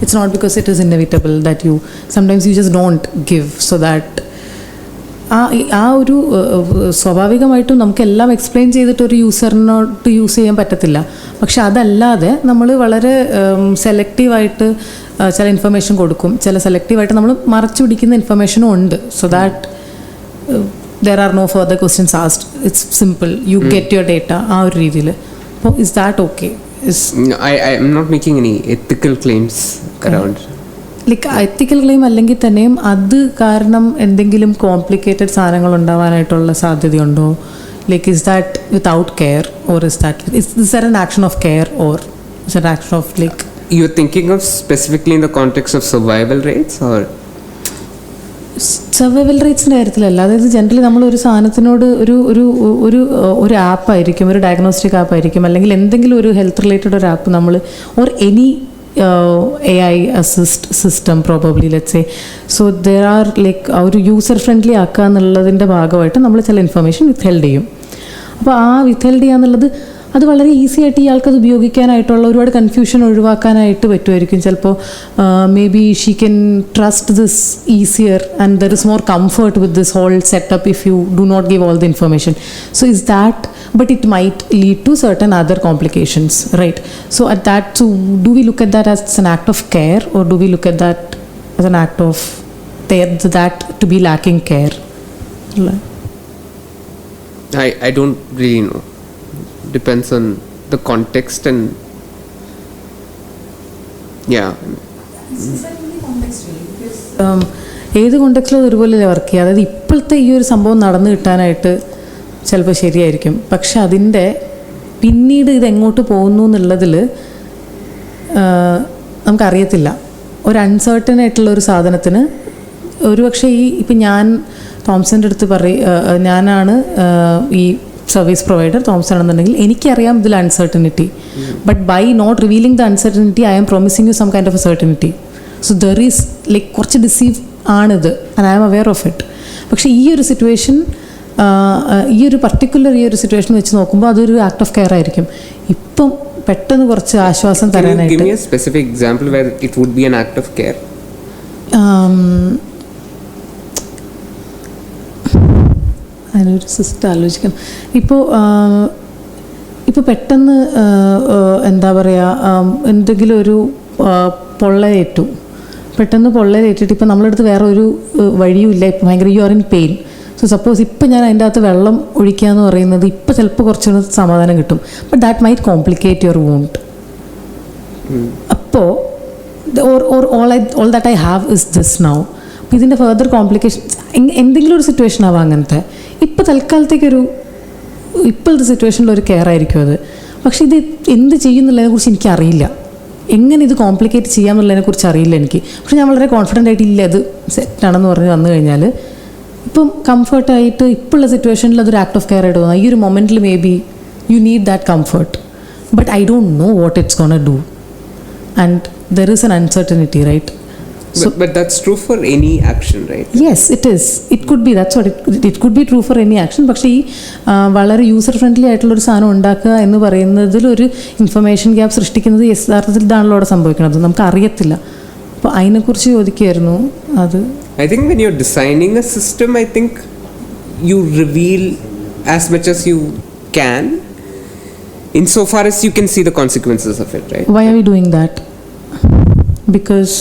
It's not because it is inevitable that sometimes you just don't give, so that ആ ഒരു സ്വാഭാവികമായിട്ടും നമുക്കെല്ലാം explain ചെയ്തിട്ട് ഒരു യൂസറിനോട്ട് use ചെയ്യാൻ പറ്റത്തില്ല. പക്ഷെ അതല്ലാതെ നമ്മൾ വളരെ സെലക്റ്റീവായിട്ട് ചില ഇൻഫർമേഷൻ കൊടുക്കും, ചില സെലക്റ്റീവായിട്ട് നമ്മൾ മറച്ചു പിടിക്കുന്ന ഇൻഫർമേഷനും ഉണ്ട്. So that there are no further questions asked, it's simple, you get your data ആ ഒരു രീതിയിൽ. അപ്പോൾ ഇസ് ദാറ്റ് ഓക്കെ? I am not making any ethical claims around. Like ethical claim അല്ലെങ്കിൽ തന്നെയും അത് കാരണം എന്തെങ്കിലും കോംപ്ലിക്കേറ്റഡ് സാധനങ്ങൾ ഉണ്ടാവാനായിട്ടുള്ള സാധ്യതയുണ്ടോ? Like is that without care or is that an action of care or is it an action of like You're thinking of specifically in the context of survival rates or? Survival റേറ്റ്സിൻ്റെ കാര്യത്തിലല്ല. അതായത് generally നമ്മൾ ഒരു സാധനത്തിനോട് ഒരു ആപ്പായിരിക്കും, ഒരു diagnostic ആപ്പായിരിക്കും, അല്ലെങ്കിൽ എന്തെങ്കിലും ഒരു ഹെൽത്ത് റിലേറ്റഡ് ഒരു ആപ്പ് നമ്മൾ or any AI assist system probably, let's say. So there are like ഒരു യൂസർ ഫ്രണ്ട്ലി ആക്കുക എന്നുള്ളതിൻ്റെ ഭാഗമായിട്ട് നമ്മൾ ചില ഇൻഫർമേഷൻ വിത്ത്ഹെൽഡ് ചെയ്യും. അപ്പോൾ ആ വിത്ത്ഹെൽഡ് ചെയ്യുക എന്നുള്ളത് അത് വളരെ ഈസി ആയിട്ട് ഇയാൾക്കത് ഉപയോഗിക്കാനായിട്ടുള്ള ഒരുപാട് കൺഫ്യൂഷൻ ഒഴിവാക്കാനായിട്ട് പറ്റുമായിരിക്കും. ചിലപ്പോൾ may be she can trust this easier and there is more comfort with this whole setup if you do not give all the information. So is that, but it might lead to certain other complications, right? So at that, so do we look at that as an act of care or do we look at that as an act of that to be lacking care? I don't really know. Depends on the context and yeah. ഏത് കോണ്ടെക്സ്റ്റിലും ഒരുപോലെ work ചെയ്യുക. അതായത് ഇപ്പോഴത്തെ ഈ ഒരു സംഭവം നടന്നു കിട്ടാനായിട്ട് ചിലപ്പോൾ ശരിയായിരിക്കും, പക്ഷെ അതിൻ്റെ പിന്നീട് ഇത് എങ്ങോട്ട് പോകുന്നു എന്നുള്ളതിൽ നമുക്കറിയത്തില്ല. ഒരു അൺസർട്ടൻ ആയിട്ടുള്ളൊരു സാധനത്തിന് ഒരുപക്ഷെ ഇപ്പം ഞാൻ തോംസൻ്റെ അടുത്ത് ഞാനാണ് ഈ സർവീസ് പ്രൊവൈഡർ, തോംസൺ ആണെന്നുണ്ടെങ്കിൽ എനിക്കറിയാം ഇതിൽ uncertainty, but by not revealing the uncertainty I am promising you some kind of a certainty. So there is like കുറച്ച് ഡിസീവ് ആണിത് and I am aware of it. പക്ഷേ ഈ ഒരു സിറ്റുവേഷൻ, ഈ ഒരു സിറ്റുവേഷൻ വെച്ച് നോക്കുമ്പോൾ അതൊരു ആക്ട് ഓഫ് കെയർ ആയിരിക്കും. ഇപ്പം പെട്ടെന്ന് കുറച്ച് ആശ്വാസം തരാനായിട്ട്. Give me a specific example where it would be an act of care. അതിനൊരു സിസ്റ്റം ആലോചിക്കണം. ഇപ്പോൾ പെട്ടെന്ന് എന്താ പറയുക, എന്തെങ്കിലും ഒരു പൊള്ളലേറ്റു, പെട്ടെന്ന് പൊള്ളലേറ്റിട്ട് ഇപ്പം നമ്മളടുത്ത് വേറെ ഒരു വഴിയുമില്ല, ഇപ്പം ഭയങ്കര you are in pain. So suppose ഇപ്പം ഞാൻ അതിൻ്റെ അകത്ത് വെള്ളം ഒഴിക്കുക എന്ന് പറയുന്നത് ഇപ്പം ചിലപ്പോൾ കുറച്ചുകൂടെ സമാധാനം കിട്ടും, but that might complicate your wound. അപ്പോൾ all that I have is this now. അപ്പോൾ ഇതിൻ്റെ ഫർദർ കോംപ്ലിക്കേഷൻസ് എന്തെങ്കിലും ഒരു സിറ്റുവേഷൻ ആവാം അങ്ങനത്തെ. ഇപ്പോൾ തൽക്കാലത്തേക്കൊരു ഇപ്പോഴത്തെ സിറ്റുവേഷനിലൊരു കെയർ ആയിരിക്കും അത്. പക്ഷേ ഇത് എന്ത് ചെയ്യുന്നുള്ളതിനെക്കുറിച്ച് എനിക്കറിയില്ല, എങ്ങനെ ഇത് കോംപ്ലിക്കേറ്റ് ചെയ്യാമെന്നുള്ളതിനെക്കുറിച്ച് അറിയില്ല എനിക്ക്. പക്ഷെ ഞാൻ വളരെ കോൺഫിഡൻ്റ് ആയിട്ട് ഇല്ല ഇത് സെറ്റാണെന്ന് പറഞ്ഞ് വന്നു കഴിഞ്ഞാൽ ഇപ്പം കംഫർട്ടായിട്ട് ഇപ്പോഴുള്ള സിറ്റുവേഷനിൽ അതൊരു ആക്ട് ഓഫ് കെയർ ആയിട്ട് തോന്നുക. ഈ ഒരു മൊമെൻറ്റിൽ maybe you need that comfort, but I don't know what it's gonna do and there is an uncertainty, right? But that's true for any action, right? Yes, it is. It could be. That's what it could be true for any action. പക്ഷേ ഈ വളരെ user friendly ആയിട്ടുള്ളൊരു സാധനം ഉണ്ടാക്കുക എന്ന് പറയുന്നതിൽ ഒരു information gap സൃഷ്ടിക്കുന്നത് യഥാർത്ഥത്തിൽ ഇതാണല്ലോ അവിടെ സംഭവിക്കുന്നത്, നമുക്ക് അറിയത്തില്ല. അപ്പോൾ അതിനെക്കുറിച്ച് ചോദിക്കുമായിരുന്നു. അത് I think when you're designing a system, I think you reveal as much as you can insofar as you can see the consequences of it, right? Why are we doing that? Because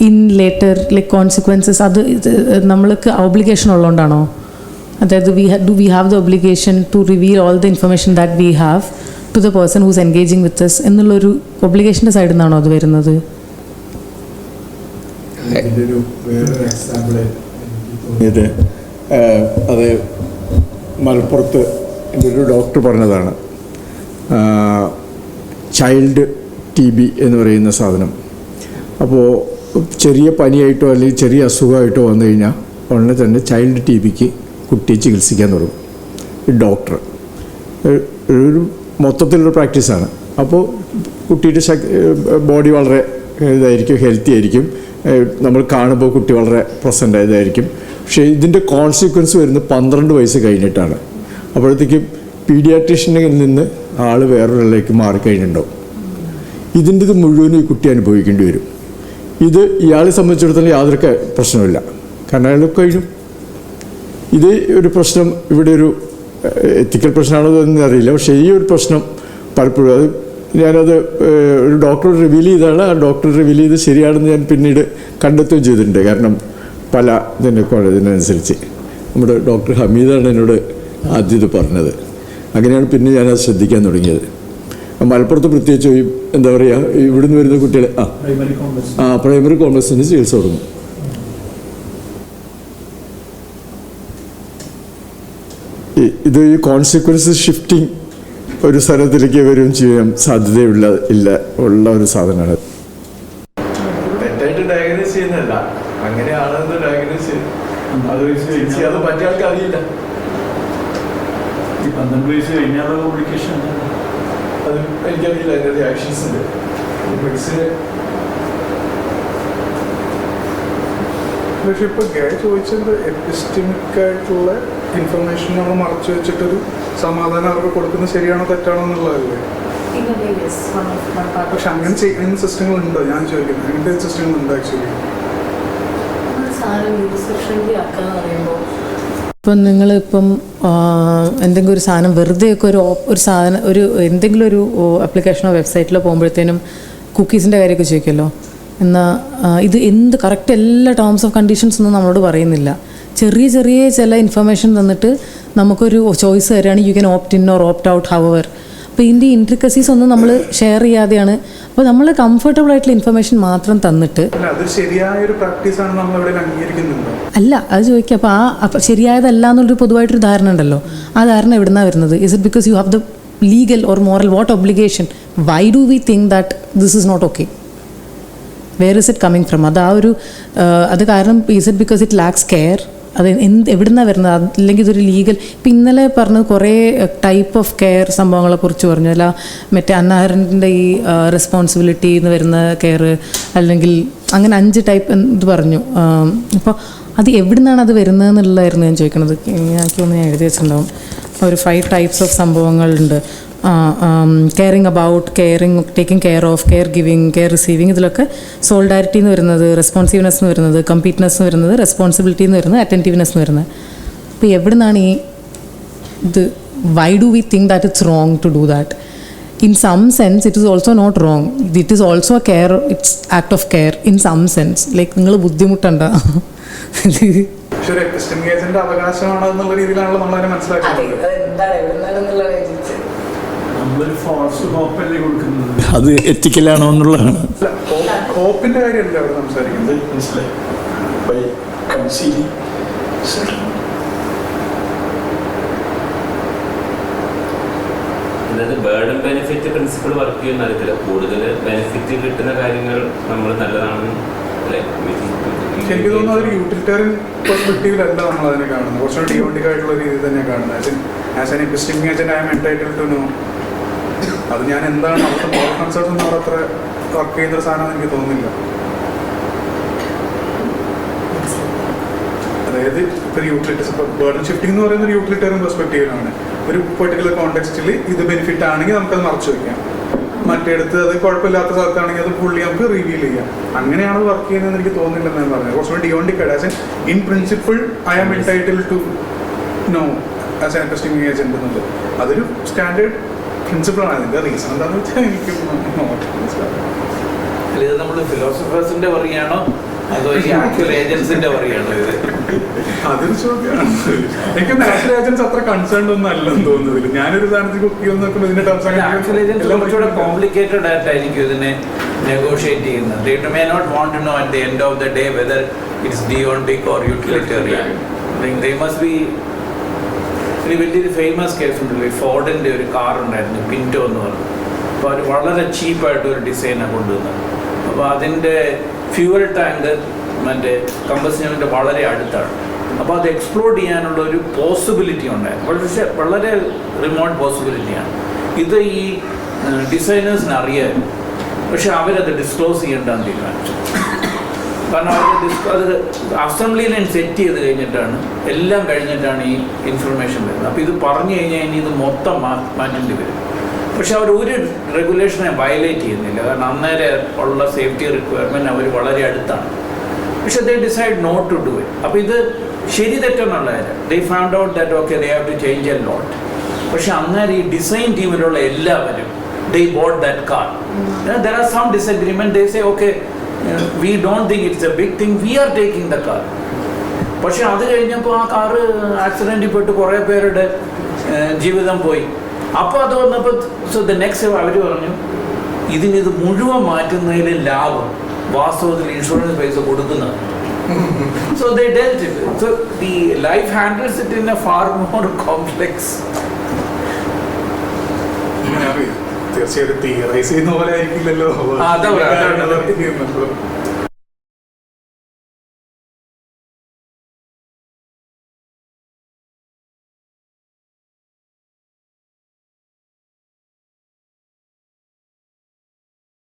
in later like consequences അത് നമ്മൾക്ക് obligation ഉള്ളതുകൊണ്ടാണോ? അതായത് do we have the obligation to reveal all the information that we have to the person who's engaging with us എന്നുള്ളൊരു ഒബ്ലിഗേഷൻ്റെ സൈഡിൽ നിന്നാണോ അത് വരുന്നത്? വേറൊരു example ഇത് അത് മലപ്പുറത്ത് എൻ്റെ ഒരു ഡോക്ടർ പറഞ്ഞതാണ്. ചൈൽഡ് TB എന്ന് പറയുന്ന സാധനം. അപ്പോൾ ചെറിയ പനിയായിട്ടോ അല്ലെങ്കിൽ ചെറിയ അസുഖമായിട്ടോ വന്നു കഴിഞ്ഞാൽ ഉടനെ തന്നെ ചൈൽഡ് TBക്ക് കുട്ടിയെ ചികിത്സിക്കാൻ തുടങ്ങും ഈ ഡോക്ടർ. ഒരു മൊത്തത്തിലുള്ള പ്രാക്ടീസാണ്. അപ്പോൾ കുട്ടിയുടെ ബോഡി വളരെ ഇതായിരിക്കും, ഹെൽത്തി ആയിരിക്കും, നമ്മൾ കാണുമ്പോൾ കുട്ടി വളരെ പ്രസൻ്റ് ആയതായിരിക്കും. പക്ഷേ ഇതിൻ്റെ കോൺസിക്വൻസ് വരുന്നത് 12 വയസ്സ് കഴിഞ്ഞിട്ടാണ്. അപ്പോഴത്തേക്കും പീഡിയാട്രീഷ്യനിൽ നിന്ന് ആൾ വേറൊരാളിലേക്ക് മാറിക്കഴിഞ്ഞിട്ടുണ്ടാവും. ഇതിൻ്റെ ഇത് മുഴുവനും ഈ കുട്ടി അനുഭവിക്കേണ്ടി വരും. ഇത് ഇയാളെ സംബന്ധിച്ചിടത്തോളം യാതൊരു പ്രശ്നമില്ല, കാരണം അയാൾ കഴിഞ്ഞു. ഇത് ഒരു പ്രശ്നം, ഇവിടെ ഒരു എത്തിക്കൽ പ്രശ്നമാണോ എന്ന് അറിയില്ല, പക്ഷേ ഈ ഒരു പ്രശ്നം പലപ്പോഴും അത് ഞാനത് ഒരു ഡോക്ടർ റിവീൽ ചെയ്തതാണ്. ആ ഡോക്ടർ റിവീൽ ചെയ്ത് ശരിയാണെന്ന് ഞാൻ പിന്നീട് കണ്ടെത്തുകയും ചെയ്തിട്ടുണ്ട്. കാരണം പല ഇതിനനുസരിച്ച് നമ്മുടെ ഡോക്ടർ ഹമീദാണ് എന്നോട് ആദ്യം ഇത് പറഞ്ഞത്. അങ്ങനെയാണ് പിന്നെ ഞാനത് ശ്രദ്ധിക്കാൻ തുടങ്ങിയത്. മലപ്പുറത്ത് പ്രത്യേകിച്ച് എന്താ പറയുക, ഇവിടുന്ന് വരുന്ന കുട്ടികൾ പ്രൈമറി കോംപ്ലക്സിന് ചികിത്സ കൊടുക്കും. ഇത് ഈ കോൺസിക്വൻസ് ഷിഫ്റ്റിംഗ് ഒരു സ്ഥലത്തിലേക്ക് വരും ചെയ്യാൻ സാധ്യതയുള്ള ഉള്ള ഒരു സാധനമാണ്. തെറ്റായിട്ട് ഡയഗ്നോസ് ചെയ്യുന്നതല്ല, അങ്ങനെയാണെന്ന് ഡയഗ്നോസ് ചെയ്യും. അത് മറ്റേ ആൾക്ക് അറിയില്ല. ഈ 12 വയസ്സ് കഴിഞ്ഞാലുള്ള കോംപ്ലിക്കേഷൻ അത് എനിക്കറിയില്ല, അതിൻ്റെ റിയാക്ഷൻസ് ഉണ്ട്. മെഡിസിന് പക്ഷെ ഇപ്പൊ ഗേ ചോദിച്ചത് എപ്പിസ്റ്റമിക് ആയിട്ടുള്ള ഇൻഫർമേഷൻ നമ്മൾ മറച്ചു വെച്ചിട്ടൊരു സമാധാനം അവർക്ക് കൊടുക്കുന്നത് ശരിയാണോ തെറ്റാണോ എന്നുള്ളതല്ലേ. പക്ഷെ അങ്ങനെ ചെയ്യുന്ന സിസ്റ്റങ്ങൾ ഉണ്ടോ ഞാൻ ചോദിക്കുന്നത്? അങ്ങനത്തെ സിസ്റ്റങ്ങൾ ഉണ്ടോ ആക്ച്വലി? ഇപ്പം നിങ്ങളിപ്പം എന്തെങ്കിലും ഒരു സാധനം വെറുതെയൊക്കെ ഒരു സാധനം എന്തെങ്കിലും ഒരു ആപ്ലിക്കേഷനോ വെബ്സൈറ്റിലോ പോകുമ്പോഴത്തേനും കുക്കീസിൻ്റെ കാര്യമൊക്കെ ചോദിക്കുമല്ലോ. എന്നാൽ ഇത് എന്ത് കറക്റ്റ് എല്ലാ ടേംസ് ഓഫ് കണ്ടീഷൻസ് ഒന്നും നമ്മളോട് പറയുന്നില്ല. ചെറിയ ചില ഇൻഫർമേഷൻ തന്നിട്ട് നമുക്കൊരു ചോയ്സ് തരികയാണ്, you can opt in or opt out hour. അപ്പോൾ ഇതിൻ്റെ ഇൻട്രിക്കസീസ് ഒന്നും നമ്മൾ ഷെയർ ചെയ്യാതെയാണ്. അപ്പോൾ നമ്മൾ കംഫർട്ടബിൾ ആയിട്ടുള്ള ഇൻഫർമേഷൻ മാത്രം തന്നിട്ട് അത് ശരിയായൊരു പ്രാക്ടീസാണ് നമ്മൾ ഇവിടെ അംഗീകരിക്കുന്നുണ്ടോ? അല്ല, അത് ചോദിക്കുക. അപ്പോൾ ശരിയായതല്ല എന്നുള്ളൊരു പൊതുവായിട്ടൊരു ധാരണ ഉണ്ടല്ലോ. ആ ധാരണ എവിടുന്നാണ് വരുന്നത്? Is it because you have the legal or moral what obligation? Why do we think that this is not okay? Where is it coming from? അത് കാരണം is it because it lacks care? അത് എവിടുന്നാണ് വരുന്നത്? അല്ലെങ്കിൽ ഇതൊരു legal. ഇപ്പം ഇന്നലെ പറഞ്ഞത് കുറേ ടൈപ്പ് ഓഫ് കെയർ സംഭവങ്ങളെക്കുറിച്ച് പറഞ്ഞു. അല്ല, മറ്റേ അന്നാഹരൻ്റെ ഈ റെസ്പോൺസിബിലിറ്റി എന്ന് വരുന്ന കെയർ, അല്ലെങ്കിൽ അങ്ങനെ 5 ടൈപ്പ് ഇത് പറഞ്ഞു. അപ്പോൾ അത് എവിടുന്നാണ് അത് വരുന്നതെന്നുള്ളതായിരുന്നു ഞാൻ ചോദിക്കണത്. എനിക്കൊന്ന് ഞാൻ എഴുതി വെച്ചിട്ടുണ്ടാവും. ഒരു 5 ടൈപ്സ് ഓഫ് സംഭവങ്ങളുണ്ട്. Caring about, caring, taking care of, care giving, care receiving. ഇതിലൊക്കെ സോളിഡാരിറ്റി എന്ന് വരുന്നത്, റെസ്പോൺസീവ്നെസ് എന്ന് വരുന്നത്, കമ്പീറ്റ്നെസ് എന്ന് വരുന്നത്, റെസ്പോൺസിബിലിറ്റി എന്ന് വരുന്നത്, അറ്റൻറ്റീവ്നെസ് എന്ന് വരുന്നത്. അപ്പോൾ എവിടുന്നാണ് ഇത്? Why do we think that it's wrong to do that? In some sense it is also not wrong. It is also a care, it's act of care in some sense. Like നിങ്ങൾ ബുദ്ധിമുട്ടണ്ട. പക്ഷെ ഒരു epistemic agent അവകാശമാണ് എന്നുള്ള രീതിയിലാണല്ലോ നമ്മളതിനെ മനസ്സിലാക്കുന്നത്. അത് എത്തിക്കലാണോ എന്നുള്ളതാണ്. ഹോപ്പിന്റെ കാര്യമല്ല അവിടെ സംസാരിക്കുന്നത്. മനസ്സിലായി? അതായത് ബേർഡൻ ബെനിഫിറ്റ് പ്രിൻസിപ്പിൾ വർക്ക് ചെയ്യുന്ന അറിയത്തില്ല. കൂടുതൽ ബെനിഫിറ്റ് കിട്ടുന്ന കാര്യങ്ങൾ നമ്മൾ നല്ലതാണ് അല്ലേ? എനിക്ക് തോന്നുന്നു അതൊരു യൂട്ടിലിറ്റേറിയൻ പെർസ്പെക്റ്റീവിലല്ല നമ്മൾ അതിനെ കാണുന്നത്. കുറച്ചുകൂടി ഡിയോണ്ടിക് ആയിട്ടുള്ള രീതിയിൽ തന്നെ കാണുന്നത്. As an epistemic agent I am entitled to know. അത് ഞാൻ എന്താണ് അവിടുത്തെ മോറൽ കൺസേർട്ട് ഒന്നും അവിടെ അത്ര വർക്ക് ചെയ്യുന്നൊരു സാധനം എനിക്ക് തോന്നുന്നില്ല. അതായത് ഇപ്പോൾ യൂട്ടിലിറ്റീസ്, ഇപ്പോൾ ബേർഡൻ ഷിഫ്റ്റിംഗ് എന്ന് പറയുന്ന ഒരു യൂട്ടിലിറ്റേറിയൻ പെർസ്പെക്റ്റീവിലാണ്. ഒരു പെർട്ടിക്കുലർ കോണ്ടെക്സ്റ്റിൽ ഇത് ബെനിഫിറ്റ് ആണെങ്കിൽ നമുക്കത് മറച്ചു വയ്ക്കാം. മറ്റേടുത്ത് അത് കുഴപ്പമില്ലാത്ത സ്ഥലത്താണെങ്കിൽ അത് ഫുള്ളി നമുക്ക് റിവീൽ ചെയ്യാം. അങ്ങനെയാണ് വർക്ക് ചെയ്യുന്നതെന്ന് എനിക്ക് തോന്നുന്നില്ലെന്ന് ഞാൻ പറഞ്ഞത്. കുറച്ചുകൂടി ഡിയോണ്ടിക് ആയിട്ട് as an in principle I am entitled to know as an epistemic agent എന്നുള്ളത് അതൊരു സ്റ്റാൻഡേർഡ് പ്രിൻസിപ്പിളാണ്. അതിൻ്റെ റീസൺ എന്താണെന്ന് വെച്ചാൽ എനിക്ക് മനസ്സിലാവും. ഇത് നമ്മൾ ഫിലോസഫേഴ്സിന്റെ പറയുകയാണോ അതോ ഈ ആക്ച്വൽ ഏജൻസിന്റെ പറയുകയാണോ? ഇത് അതൊരു ചോദ്യമാണ്. എനിക്ക് നാഷണൽ ഏജൻസ് അത്ര കൺസേൺഡ് ഒന്നും അല്ലെന്ന് തോന്നുന്നത്. ഞാനൊരു സാധനത്തിൽ കുക്ക് ചെയ്യുന്ന ഇതിന്റെ ആക്ച്വൽ ഏജൻസ് കുറച്ചുകൂടെ കോംപ്ലിക്കേറ്റഡ് ആയിട്ടായിരിക്കും ഇതിനെ നെഗോഷിയേറ്റ് ചെയ്യുന്നത്. They may not want to know at the end of the day whether it's deontic or utilitarian. They must be. ഒരു വലിയൊരു ഫേമസ് കേസ് ഉണ്ടല്ലോ, ഫോർഡിൻ്റെ ഒരു കാർ ഉണ്ടായിരുന്നു, പിൻറ്റോ എന്ന് പറഞ്ഞു. അപ്പോൾ അവർ വളരെ ചീപ്പായിട്ട് ഒരു ഡിസൈനാണ് കൊണ്ടുവന്നത്. അപ്പോൾ അതിൻ്റെ ഫ്യൂവൽ ടാങ്ക് മറ്റേ കമ്പസ്റ്റൻ യൂണിറ്റ് വളരെ അടുത്താണ്. അപ്പോൾ അത് എക്സ്പ്ലോഡ് ചെയ്യാനുള്ള ഒരു പോസിബിലിറ്റി ഉണ്ടായിരുന്നു. പക്ഷേ വളരെ റിമോട്ട് പോസിബിലിറ്റിയാണ്. ഇത് ഈ ഡിസൈനേഴ്സിന് അറിയാമായിരുന്നു. പക്ഷെ അവരത് ഡിസ്ക്ലോസ് ചെയ്യേണ്ടെന്ന് തീരുമാനിച്ചു. കാരണം അത് അസംബ്ലി ലൈൻ സെറ്റ് ചെയ്ത് കഴിഞ്ഞിട്ടാണ്, എല്ലാം കഴിഞ്ഞിട്ടാണ് ഈ ഇൻഫർമേഷൻ വരുന്നത്. അപ്പോൾ ഇത് പറഞ്ഞു കഴിഞ്ഞാൽ ഇനി ഇത് മൊത്തം മാറ്റേണ്ടി വരും. പക്ഷെ അവർ ഒരു റെഗുലേഷനെ വയലേറ്റ് ചെയ്യുന്നില്ല. കാരണം അന്നേരം ഉള്ള സേഫ്റ്റി റിക്വയർമെൻറ്റ് അവർ വളരെ അടുത്താണ്. പക്ഷെ they decide not to do it. അപ്പോൾ ഇത് ശരി തെറ്റെന്നുള്ള കാര്യം they found out that okay they have to change a lot. പക്ഷെ അന്നേരം ഈ ഡിസൈൻ ടീമിലുള്ള എല്ലാവരും they bought that car. There are some disagreement. They say okay, we don't think it's a big thing, we are taking the car. പക്ഷെ അത് കഴിഞ്ഞപ്പോൾ ആ car ആക്സിഡൻറ്റിൽ പെട്ട് കുറേ പേരുടെ ജീവിതം പോയി. അപ്പോൾ അത് വന്നപ്പോൾ സോ ദ നെക്സ്റ്റ് അവർ പറഞ്ഞു ഇത് മുഴുവൻ മാറ്റുന്നതിൽ ലാഭം വാസ്തവത്തിൽ ഇൻഷുറൻസ് പൈസ കൊടുക്കുന്നത്. So they dealt it. So the life handles it in a far more complex. തീർച്ചയായിട്ടും തിയറൈസ് ചെയ്യുന്ന പോലെ ആയിരിക്കില്ലല്ലോ. അതാ